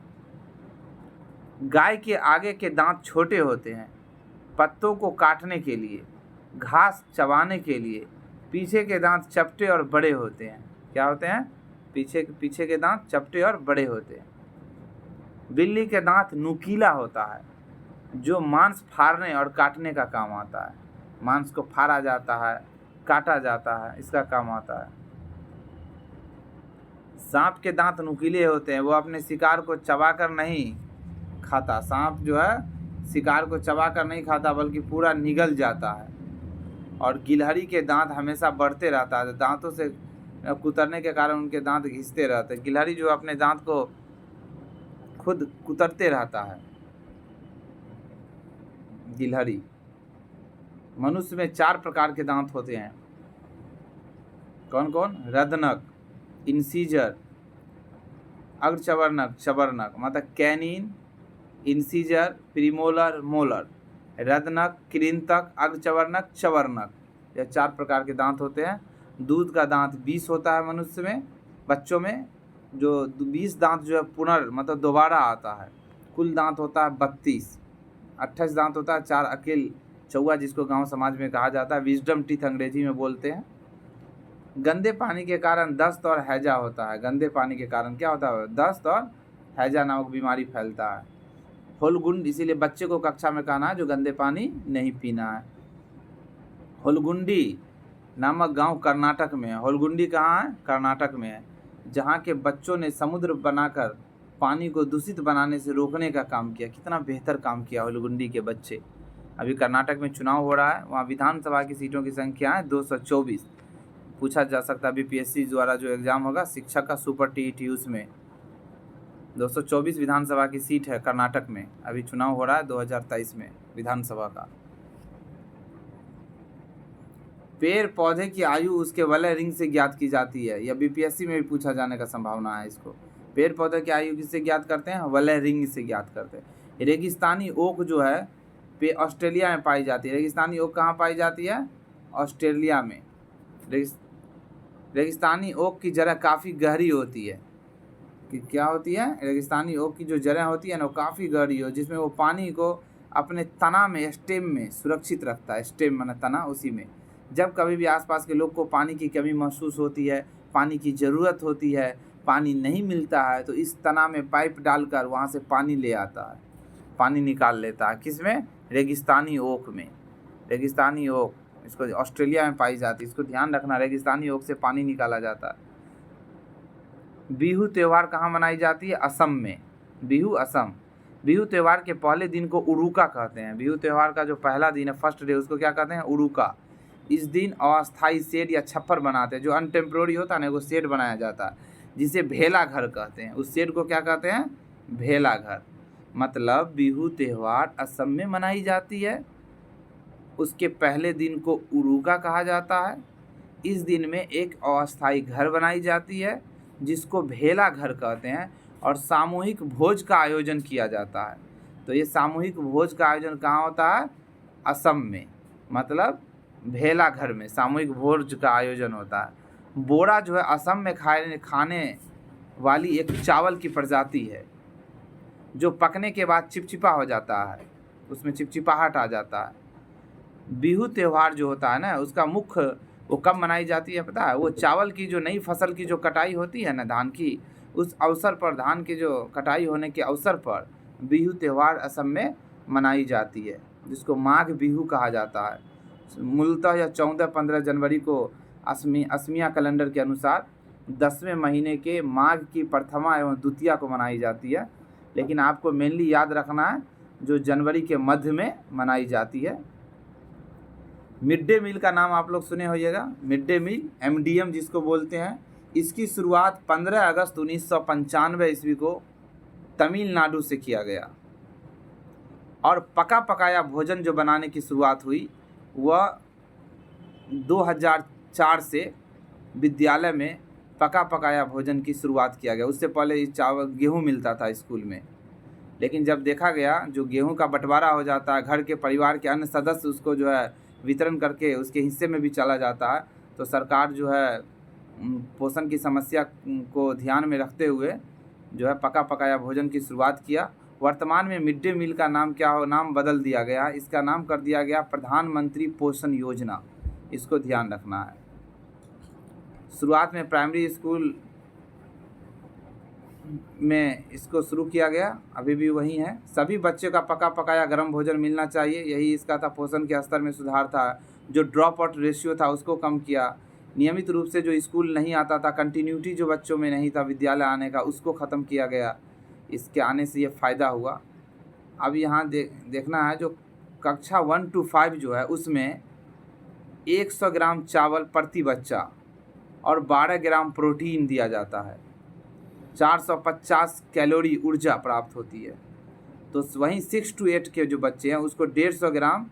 गाय के आगे के दांत छोटे होते हैं पत्तों को काटने के लिए, घास चबाने के लिए। पीछे के दांत चपटे और बड़े होते हैं। क्या होते हैं? पीछे के दांत चपटे और बड़े होते हैं। बिल्ली के दांत नुकीला होता है जो मांस फाड़ने और काटने का काम आता है। मांस को फाड़ा जाता है, काटा जाता है, इसका काम आता है। सांप के दांत नुकीले होते हैं, वो अपने शिकार को चबाकर नहीं खाता। सांप जो है शिकार को चबाकर नहीं खाता बल्कि पूरा निगल जाता है। और गिलहरी के दांत हमेशा बढ़ते रहता है, दांतों से कुतरने के कारण उनके दांत घिसते रहते हैं। गिलहरी जो अपने दांत को खुद कुतरते रहता है। गिलहरी। मनुष्य में 4 प्रकार के दांत होते हैं। कौन कौन? रदनक, इंसीजर, अग्रचवर्णक, चवर्णक, मतलब कैनिन, इंसीजर, प्रीमोलर, मोलर। रदनक, कृंतक, अग्रचवर्णक, चवर्णक, यह 4 प्रकार के दांत होते हैं। दूध का दांत 20 होता है मनुष्य में, बच्चों में। जो 20 दांत जो है मतलब दोबारा आता है। कुल दांत होता है 32। 28 दांत होता है। 4 अकेल चौवा, जिसको गांव समाज में कहा जाता है, विजडम टीथ अंग्रेजी में बोलते हैं। गंदे पानी के कारण दस्त और हैजा होता है। गंदे पानी के कारण क्या होता है? दस्त और हैजा नामक बीमारी फैलता है। होलगुंड, इसीलिए बच्चे को कक्षा में कहना है जो गंदे पानी नहीं पीना है। होलगुंडी नामक गांव कर्नाटक में है। होलगुंडी कहाँ है? कर्नाटक में है, जहाँ के बच्चों ने समुद्र बनाकर पानी को दूषित बनाने से रोकने का काम किया। कितना बेहतर काम किया होलगुंडी के बच्चे। अभी कर्नाटक में चुनाव हो रहा है, वहाँ विधानसभा की सीटों की संख्या है 224। पूछा जा सकता है बीपीएससी द्वारा जो एग्ज़ाम होगा शिक्षक का, सुपर टीईटी, उसमें 224 विधानसभा की सीट है कर्नाटक में, अभी चुनाव हो रहा है 2023 में विधानसभा का। पेड़ पौधे की आयु उसके वलय रिंग से ज्ञात की जाती है, यह बीपीएससी में भी पूछा जाने का संभावना है इसको। पेड़ पौधे की आयु किससे ज्ञात करते हैं? वलय रिंग से ज्ञात करते हैं। रेगिस्तानी ओक जो है ऑस्ट्रेलिया में पाई जाती है। रेगिस्तानी ओक कहाँ पाई जाती है? ऑस्ट्रेलिया में। रेगिस्तानी ओक की जड़ काफ़ी गहरी होती है। कि क्या होती है? रेगिस्तानी ओक की जो जड़ें होती है ना वो काफ़ी गहरी हो, जिसमें वो पानी को अपने तना में, स्टेम में सुरक्षित रखता है। स्टेम माने तना, उसी में जब कभी भी आसपास के लोग को पानी की कमी महसूस होती है, पानी की ज़रूरत होती है, पानी नहीं मिलता है, तो इस तना में पाइप डालकर वहाँ से पानी ले आता है, पानी निकाल लेता है। किसमें? रेगिस्तानी ओक में। रेगिस्तानी ओक इसको ऑस्ट्रेलिया में पाई जाती है, इसको ध्यान रखना। रेगिस्तानी ओक से पानी निकाला जाता है। बिहू त्यौहार कहाँ मनाई जाती है? असम में। बिहू असम। बिहू त्यौहार के पहले दिन को उरुका कहते हैं। बिहू त्यौहार का जो पहला दिन है, फर्स्ट डे, उसको क्या कहते हैं? उरुका। इस दिन अस्थाई शेड या छप्पर बनाते हैं, जो अनटेम्प्रोरी होता है ना, वो शेड बनाया जाता है, जिसे भेला घर कहते हैं। उस शेड को क्या कहते हैं? भेला घर। मतलब बिहू त्यौहार असम में मनाई जाती है, उसके पहले दिन को उरुका कहा जाता है। इस दिन में एक अस्थाई घर बनाई जाती है जिसको भेला घर कहते हैं, और सामूहिक भोज का आयोजन किया जाता है। तो ये सामूहिक भोज का आयोजन कहाँ होता है? असम में। मतलब भेला घर में सामूहिक भोज का आयोजन होता है। बोरा जो है असम में खाने वाली एक चावल की प्रजाति है, जो पकने के बाद चिपचिपा हो जाता है, उसमें चिपचिपाहट आ जाता है। बिहू त्यौहार जो होता है ना, उसका मुख्य वो कब मनाई जाती है पता है? वो चावल की जो नई फसल की जो कटाई होती है ना, धान की, उस अवसर पर, धान की जो कटाई होने के अवसर पर बिहू त्यौहार असम में मनाई जाती है, जिसको माघ बिहू कहा जाता है। मूलतः यह 14-15 जनवरी को असमिया कैलेंडर के अनुसार 10वें महीने के माघ की प्रथमा एवं द्वितीया को मनाई जाती है, लेकिन आपको मेनली याद रखना है जो जनवरी के मध्य में मनाई जाती है। मिड डे मील का नाम आप लोग सुने होइएगा, मिड डे मील, MDM जिसको बोलते हैं। इसकी शुरुआत 15 अगस्त 1995 ईस्वी को तमिलनाडु से किया गया, और पका पकाया भोजन जो बनाने की शुरुआत हुई वह 2004 से विद्यालय में पका पकाया भोजन की शुरुआत किया गया। उससे पहले चावल गेहूँ मिलता था स्कूल में, लेकिन जब देखा गया जो गेहूं का बंटवारा हो जाता है, घर के परिवार के अन्य सदस्य उसको जो है वितरण करके उसके हिस्से में भी चला जाता है, तो सरकार जो है पोषण की समस्या को ध्यान में रखते हुए जो है पका पकाया भोजन की शुरुआत किया। वर्तमान में मिड डे मील का नाम क्या हो, नाम बदल दिया गया, इसका नाम कर दिया गया प्रधानमंत्री पोषण योजना। इसको ध्यान रखना है। शुरुआत में प्राइमरी स्कूल में इसको शुरू किया गया, अभी भी वही है। सभी बच्चे का पका पकाया गर्म भोजन मिलना चाहिए, यही इसका था। पोषण के स्तर में सुधार था, जो ड्रॉप आउट रेशियो था उसको कम किया। नियमित रूप से जो स्कूल नहीं आता था, कंटिन्यूटी जो बच्चों में नहीं था विद्यालय आने का, उसको ख़त्म किया गया। इसके आने से ये फ़ायदा हुआ। अब यहाँ देखना है जो कक्षा 1 to 5 जो है उसमें 100 ग्राम चावल प्रति बच्चा और 12 ग्राम प्रोटीन दिया जाता है, 450 कैलोरी ऊर्जा प्राप्त होती है। तो वहीं 6 to 8 के जो बच्चे हैं उसको 150 ग्राम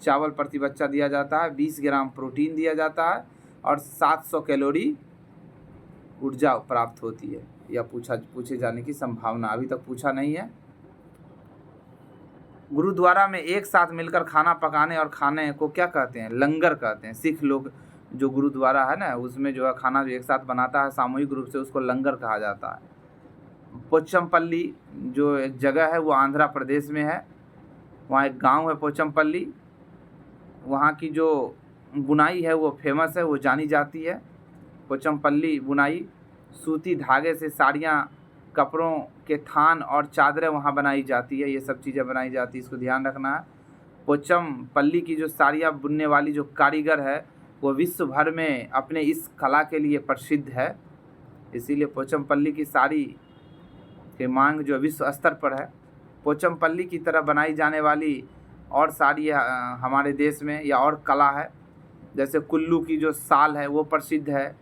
चावल प्रति बच्चा दिया जाता है, 20 ग्राम प्रोटीन दिया जाता है और 700 कैलोरी ऊर्जा प्राप्त होती है। यह पूछे जाने की संभावना, अभी तक पूछा नहीं है। गुरुद्वारा में एक साथ मिलकर खाना पकाने और खाने को क्या कहते हैं? लंगर कहते हैं। सिख लोग जो गुरुद्वारा है ना, उसमें जो है खाना जो एक साथ बनाता है सामूहिक रूप से, उसको लंगर कहा जाता है। पोचमपल्ली जो एक जगह है वो आंध्र प्रदेश में है, वहाँ एक गांव है पोचमपल्ली। वहाँ की जो बुनाई है वो फेमस है, वो जानी जाती है। पोचमपल्ली बुनाई, सूती धागे से साड़ियाँ, कपड़ों के थान और चादरें वहाँ बनाई जाती है, ये सब चीज़ें बनाई जाती है, इसको ध्यान रखना है। पोचमपल्ली की जो साड़ियाँ बुनने वाली जो कारीगर है वो विश्व भर में अपने इस कला के लिए प्रसिद्ध है, इसीलिए पोचमपल्ली की साड़ी की मांग जो विश्व स्तर पर है। पोचमपल्ली की तरह बनाई जाने वाली और साड़ी हमारे देश में या और कला है, जैसे कुल्लू की जो साल है वो प्रसिद्ध है।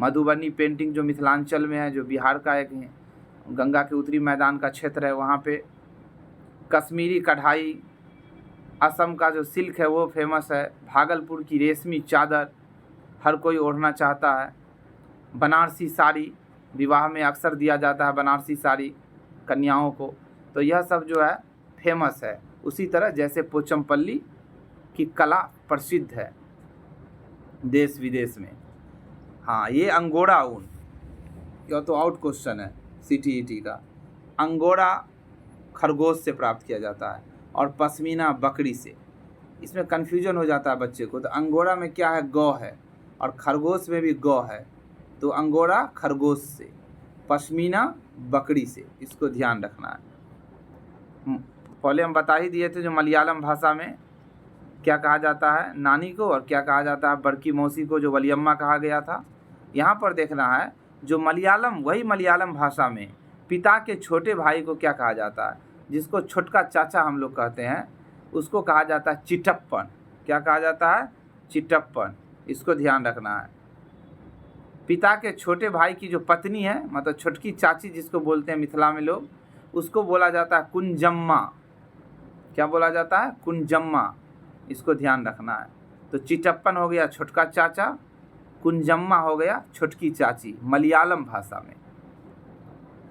मधुबनी पेंटिंग जो मिथिलांचल में है, जो बिहार का एक गंगा के उत्तरी मैदान का क्षेत्र है वहाँ पे। कश्मीरी कढ़ाई, असम का जो सिल्क है वो फेमस है। भागलपुर की रेशमी चादर हर कोई ओढ़ना चाहता है। बनारसी साड़ी, विवाह में अक्सर दिया जाता है बनारसी साड़ी कन्याओं को। तो यह सब जो है फेमस है। उसी तरह जैसे पोचमपल्ली की कला प्रसिद्ध है देश विदेश में। हाँ, ये अंगोरा ऊन, यह तो आउट क्वेश्चन है CTET का। अंगोरा खरगोश से प्राप्त किया जाता है और पश्मीना बकरी से। इसमें कन्फ्यूजन हो जाता है बच्चे को। तो अंगोरा में क्या है, गौ है, और खरगोश में भी गौ है। तो अंगोरा खरगोश से, पश्मीना बकरी से, इसको ध्यान रखना है। पहले हम बता ही दिए थे जो मलयालम भाषा में क्या कहा जाता है नानी को, और क्या कहा जाता है बड़की मौसी को, जो वलियम्मा कहा गया था। यहाँ पर देखना है जो मलयालम, वही मलयालम भाषा में पिता के छोटे भाई को क्या कहा जाता है, जिसको छोटका चाचा हम लोग कहते हैं, उसको कहा जाता है चिटप्पन। क्या कहा जाता है, चिटप्पन। इसको ध्यान रखना है। पिता के छोटे भाई की जो पत्नी है, मतलब छोटकी चाची जिसको बोलते हैं मिथिला में लोग, उसको बोला जाता है कुंजम्मा। क्या बोला जाता है, कुंजम्मा। इसको ध्यान रखना है। तो चिटप्पन हो गया छोटका चाचा, कुंजम्मा हो गया छोटकी चाची, मलयालम भाषा में।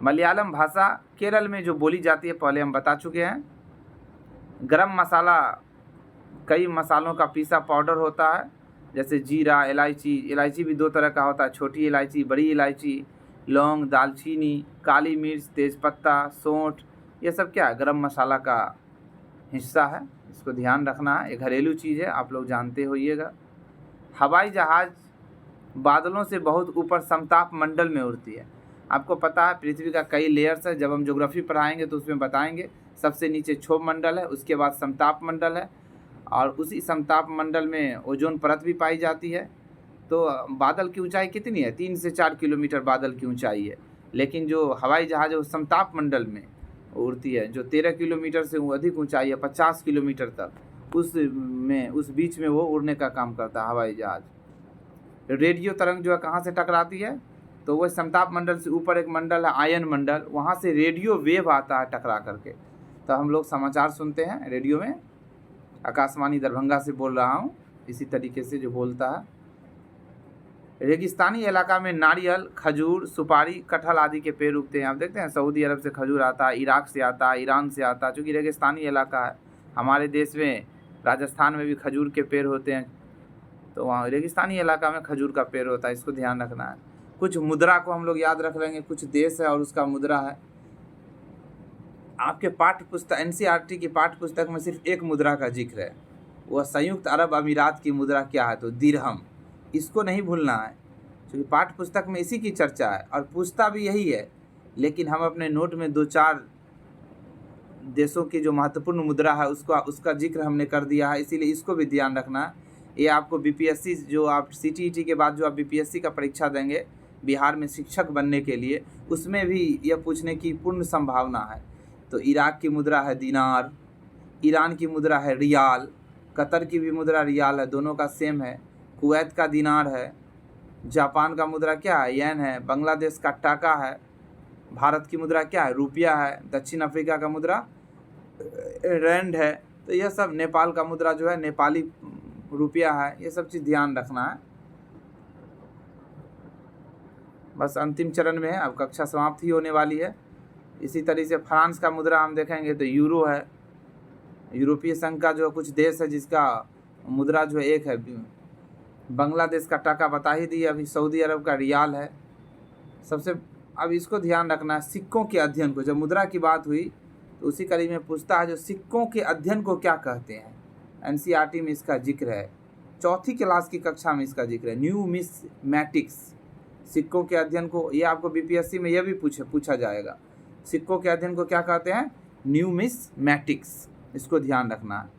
मलयालम भाषा केरल में जो बोली जाती है पहले हम बता चुके हैं। गरम मसाला, कई मसालों का पीसा पाउडर होता है, जैसे जीरा, इलायची। इलायची भी दो तरह का होता है, छोटी इलायची, बड़ी इलायची, लौंग, दालचीनी, काली मिर्च, तेज़पत्ता, सौंठ, ये सब क्या है, गरम मसाला का हिस्सा है। इसको ध्यान रखना है। ये घरेलू चीज़ है, आप लोग जानते होइएगा। हवाई जहाज़ बादलों से बहुत ऊपर समताप मंडल में उड़ती है। आपको पता है पृथ्वी का कई लेयर्स है, जब हम ज्योग्राफी पढ़ाएंगे तो उसमें बताएंगे। सबसे नीचे क्षोभ मंडल है, उसके बाद समताप मंडल है, और उसी समताप मंडल में ओजोन परत भी पाई जाती है। तो बादल की ऊंचाई कितनी है, 3 से 4 किलोमीटर बादल की ऊंचाई है। लेकिन जो हवाई जहाज़ है वो समताप मंडल में उड़ती है, जो 13 किलोमीटर से अधिक ऊंचाई है, 50 किलोमीटर तक, उस बीच में वो उड़ने का काम करता है हवाई जहाज़। रेडियो तरंग जो है कहाँ से टकराती है, तो वह समताप मंडल से ऊपर एक मंडल है आयन मंडल, वहाँ से रेडियो वेव आता है टकरा करके। तो हम लोग समाचार सुनते हैं रेडियो में। आकाशवाणी दरभंगा से बोल रहा हूँ, इसी तरीके से जो बोलता है। रेगिस्तानी इलाका में नारियल, खजूर, सुपारी, कटहल आदि के पेड़ उगते हैं। आप देखते हैं सऊदी अरब से खजूर आता है, इराक से आता है, ईरान से आता है, चूँकि रेगिस्तानी इलाका है। हमारे देश में राजस्थान में भी खजूर के पेड़ होते हैं, तो वहाँ रेगिस्तानी इलाका में खजूर का पेड़ होता है। इसको ध्यान रखना है। कुछ मुद्रा को हम लोग याद रख लेंगे, कुछ देश है और उसका मुद्रा है। आपके पाठ्य पुस्तक NCERT की पाठ्य पुस्तक में सिर्फ एक मुद्रा का जिक्र है, वह संयुक्त अरब अमीरात की मुद्रा क्या है, तो दिरहम। इसको नहीं भूलना है, क्योंकि पाठ्य पुस्तक में इसी की चर्चा है और पूछता भी यही है। लेकिन हम अपने नोट में 2-4 देशों की जो महत्वपूर्ण मुद्रा है उसका जिक्र हमने कर दिया है, इसीलिए इसको भी ध्यान रखना है। ये आपको BPSC, जो आप CTET के बाद जो आप BPSC का परीक्षा देंगे बिहार में शिक्षक बनने के लिए, उसमें भी यह पूछने की पूर्ण संभावना है। तो इराक की मुद्रा है दिनार, ईरान की मुद्रा है रियाल, कतर की भी मुद्रा रियाल है, दोनों का सेम है। कुवैत का दिनार है, जापान का मुद्रा क्या है, येन है, बांग्लादेश का टाका है, भारत की मुद्रा क्या है, रुपया है, दक्षिण अफ्रीका का मुद्रा रैंड है। तो यह सब, नेपाल का मुद्रा जो है नेपाली रुपया है। ये सब चीज़ ध्यान रखना है। बस अंतिम चरण में है, अब कक्षा समाप्त ही होने वाली है। इसी तरीके से फ्रांस का मुद्रा हम देखेंगे तो यूरो है। यूरोपीय संघ का जो कुछ देश है जिसका मुद्रा जो है एक है। बांग्लादेश का टाका बता ही दिया अभी, सऊदी अरब का रियाल है सबसे। अब इसको ध्यान रखना है, सिक्कों के अध्ययन को, जब मुद्रा की बात हुई तो उसी कड़ी में पूछता है जो सिक्कों के अध्ययन को क्या कहते हैं। NCERT में इसका जिक्र है, 4वीं क्लास की कक्षा में इसका जिक्र है, न्यूमिस्मैटिक्स। सिक्कों के अध्ययन को, ये आपको BPSC में यह भी पूछा जाएगा, सिक्कों के अध्ययन को क्या कहते हैं, न्यूमिस्मैटिक्स। इसको ध्यान रखना है।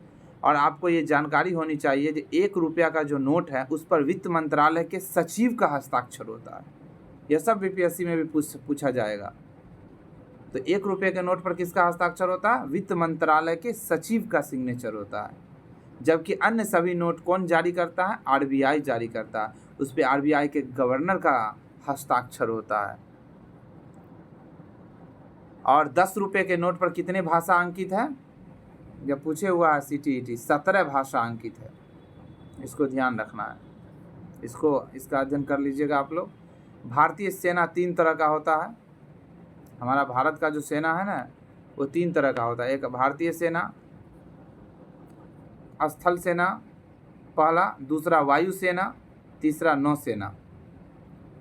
और आपको ये जानकारी होनी चाहिए कि 1 रुपया का जो नोट है उस पर वित्त मंत्रालय के सचिव का हस्ताक्षर होता है। यह सब BPSC में भी पूछा जाएगा। तो 1 रुपये के नोट पर किसका हस्ताक्षर होता है, वित्त मंत्रालय के सचिव का सिग्नेचर होता है। जबकि अन्य सभी नोट कौन जारी करता है, RBI जारी करता है, उस पर RBI के गवर्नर का हस्ताक्षर होता है। और 10 रुपये के नोट पर कितने भाषा अंकित है? जब पूछे हुआ है CTET 17 भाषा अंकित है। इसको ध्यान रखना है, इसका अध्ययन कर लीजिएगा आप लोग। भारतीय सेना 3 तरह का होता है। हमारा भारत का जो सेना है ना वो 3 तरह का होता है। एक भारतीय सेना, स्थल सेना पहला, दूसरा वायु सेना, तीसरा नौसेना।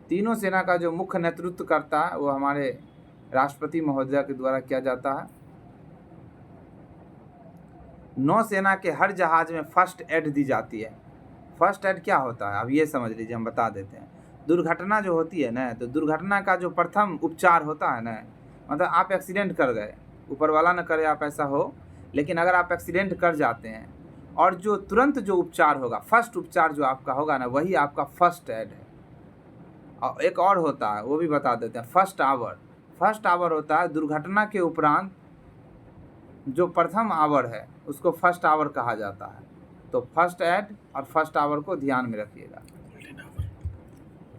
तीनों सेना का जो मुख्य नेतृत्व करता है वो हमारे राष्ट्रपति महोदय के द्वारा किया जाता है। नौसेना के हर जहाज में फर्स्ट एड दी जाती है। फर्स्ट एड क्या होता है अब ये समझ लीजिए, हम बता देते हैं। दुर्घटना जो होती है ना, तो दुर्घटना का जो प्रथम उपचार होता है ना, मतलब आप एक्सीडेंट कर गए, ऊपर वाला न करे आप ऐसा हो, लेकिन अगर आप एक्सीडेंट कर जाते हैं और जो तुरंत जो उपचार होगा, फर्स्ट उपचार जो आपका होगा ना, वही आपका फर्स्ट एड है। और एक और होता है वो भी बता देते हैं, फर्स्ट आवर। फर्स्ट आवर होता है दुर्घटना के उपरांत जो प्रथम आवर है उसको फर्स्ट आवर कहा जाता है। तो फर्स्ट एड और फर्स्ट आवर को ध्यान में रखिएगा।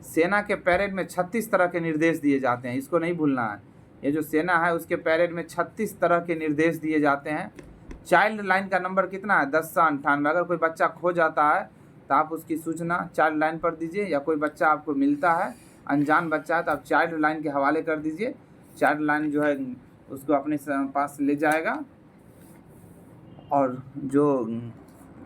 सेना के पैरेड में 36 तरह के निर्देश दिए जाते हैं, इसको नहीं भूलना है। ये जो सेना है उसके पैरेड में 36 तरह के निर्देश दिए जाते हैं। चाइल्ड लाइन का नंबर कितना है? 10 से 98। अगर कोई बच्चा खो जाता है तो आप उसकी सूचना चाइल्ड लाइन पर दीजिए, या कोई बच्चा आपको मिलता है, अनजान बच्चा है, तो आप चाइल्ड लाइन के हवाले कर दीजिए। चाइल्ड लाइन जो है उसको अपने पास ले जाएगा और जो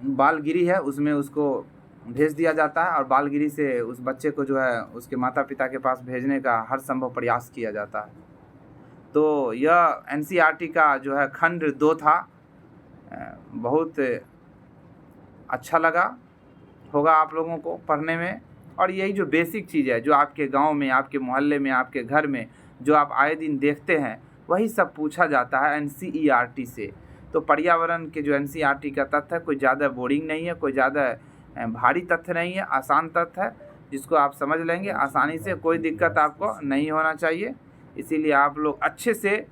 बालगिरी है उसमें उसको भेज दिया जाता है, और बालगिरी से उस बच्चे को जो है उसके माता पिता के पास भेजने का हर संभव प्रयास किया जाता है। तो यह NCERT का जो है खंड 2 था। बहुत अच्छा लगा होगा आप लोगों को पढ़ने में। और यही जो बेसिक चीज़ है जो आपके गांव में, आपके मोहल्ले में, आपके घर में जो आप आए दिन देखते हैं, वही सब पूछा जाता है NCERT से। तो पर्यावरण के जो NCERT का तथ्य है कोई ज़्यादा बोरिंग नहीं है, कोई ज़्यादा भारी तथ्य नहीं है, आसान तथ्य है जिसको आप समझ लेंगे आसानी से, कोई दिक्कत आपको नहीं होना चाहिए। इसीलिए आप लोग अच्छे से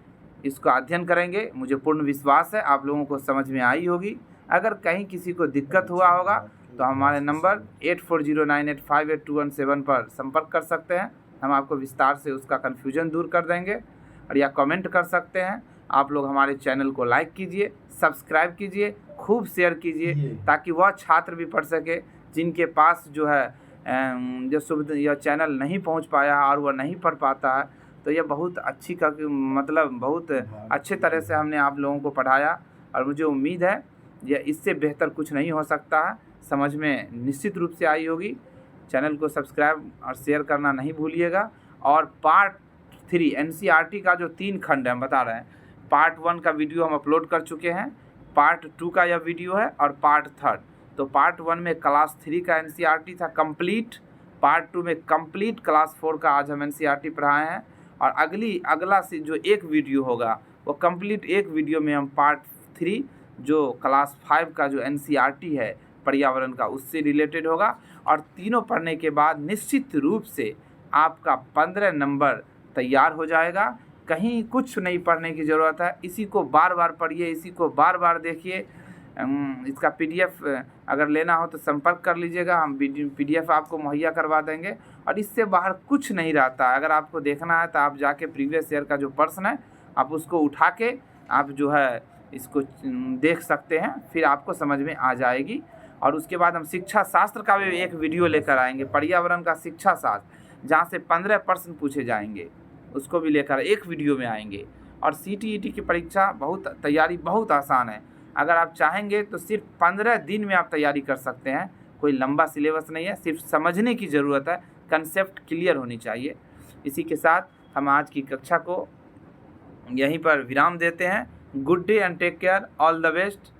इसको अध्ययन करेंगे। मुझे पूर्ण विश्वास है आप लोगों को समझ में आई होगी। अगर कहीं किसी को दिक्कत हुआ होगा तो हमारे नंबर 8409858217 पर संपर्क कर सकते हैं। हम आपको विस्तार से उसका कन्फ्यूजन दूर कर देंगे। और या कमेंट कर सकते हैं। आप लोग हमारे चैनल को लाइक कीजिए, सब्सक्राइब कीजिए, खूब शेयर कीजिए, ताकि वह छात्र भी पढ़ सके जिनके पास जो है जो सुविधा यह चैनल नहीं पहुंच पाया और वह नहीं पढ़ पाता है। तो यह बहुत अच्छी का मतलब बहुत अच्छे तरह से हमने आप लोगों को पढ़ाया, और मुझे उम्मीद है यह इससे बेहतर कुछ नहीं हो सकता है। समझ में निश्चित रूप से आई होगी। चैनल को सब्सक्राइब और शेयर करना नहीं भूलिएगा। और पार्ट 3 NCERT का जो 3 खंड है हम बता रहे हैं, पार्ट 1 का वीडियो हम अपलोड कर चुके हैं, पार्ट 2 का यह वीडियो है, और पार्ट 3। तो पार्ट 1 में क्लास 3 का NCERT था कंप्लीट, पार्ट 2 में कंप्लीट क्लास 4 का आज हम NCERT पढ़ाए हैं। और अगला से जो एक वीडियो होगा वो कंप्लीट एक वीडियो में हम पार्ट 3 जो क्लास 5 का जो NCERT है पर्यावरण का उससे रिलेटेड होगा। और तीनों पढ़ने के बाद निश्चित रूप से आपका 15 नंबर तैयार हो जाएगा। कहीं कुछ नहीं पढ़ने की ज़रूरत है। इसी को बार बार पढ़िए, इसी को बार बार देखिए। इसका PDF अगर लेना हो तो संपर्क कर लीजिएगा, हम PDF आपको मुहैया करवा देंगे। और इससे बाहर कुछ नहीं रहता। अगर आपको देखना है तो आप जाके प्रीवियस ईयर का जो प्रश्न है आप उसको उठा के आप जो है इसको देख सकते हैं, फिर आपको समझ में आ जाएगी। और उसके बाद हम शिक्षा शास्त्र का भी एक वीडियो लेकर आएंगे, पर्यावरण का शिक्षा शास्त्र, जहाँ से 15 प्रश्न पूछे जाएंगे, उसको भी लेकर एक वीडियो में आएंगे। और CTET की परीक्षा तैयारी बहुत आसान है। अगर आप चाहेंगे तो सिर्फ 15 दिन में आप तैयारी कर सकते हैं। कोई लंबा सिलेबस नहीं है, सिर्फ समझने की ज़रूरत है, कंसेप्ट क्लियर होनी चाहिए। इसी के साथ हम आज की कक्षा को यहीं पर विराम देते हैं। Good day and take care, all the best.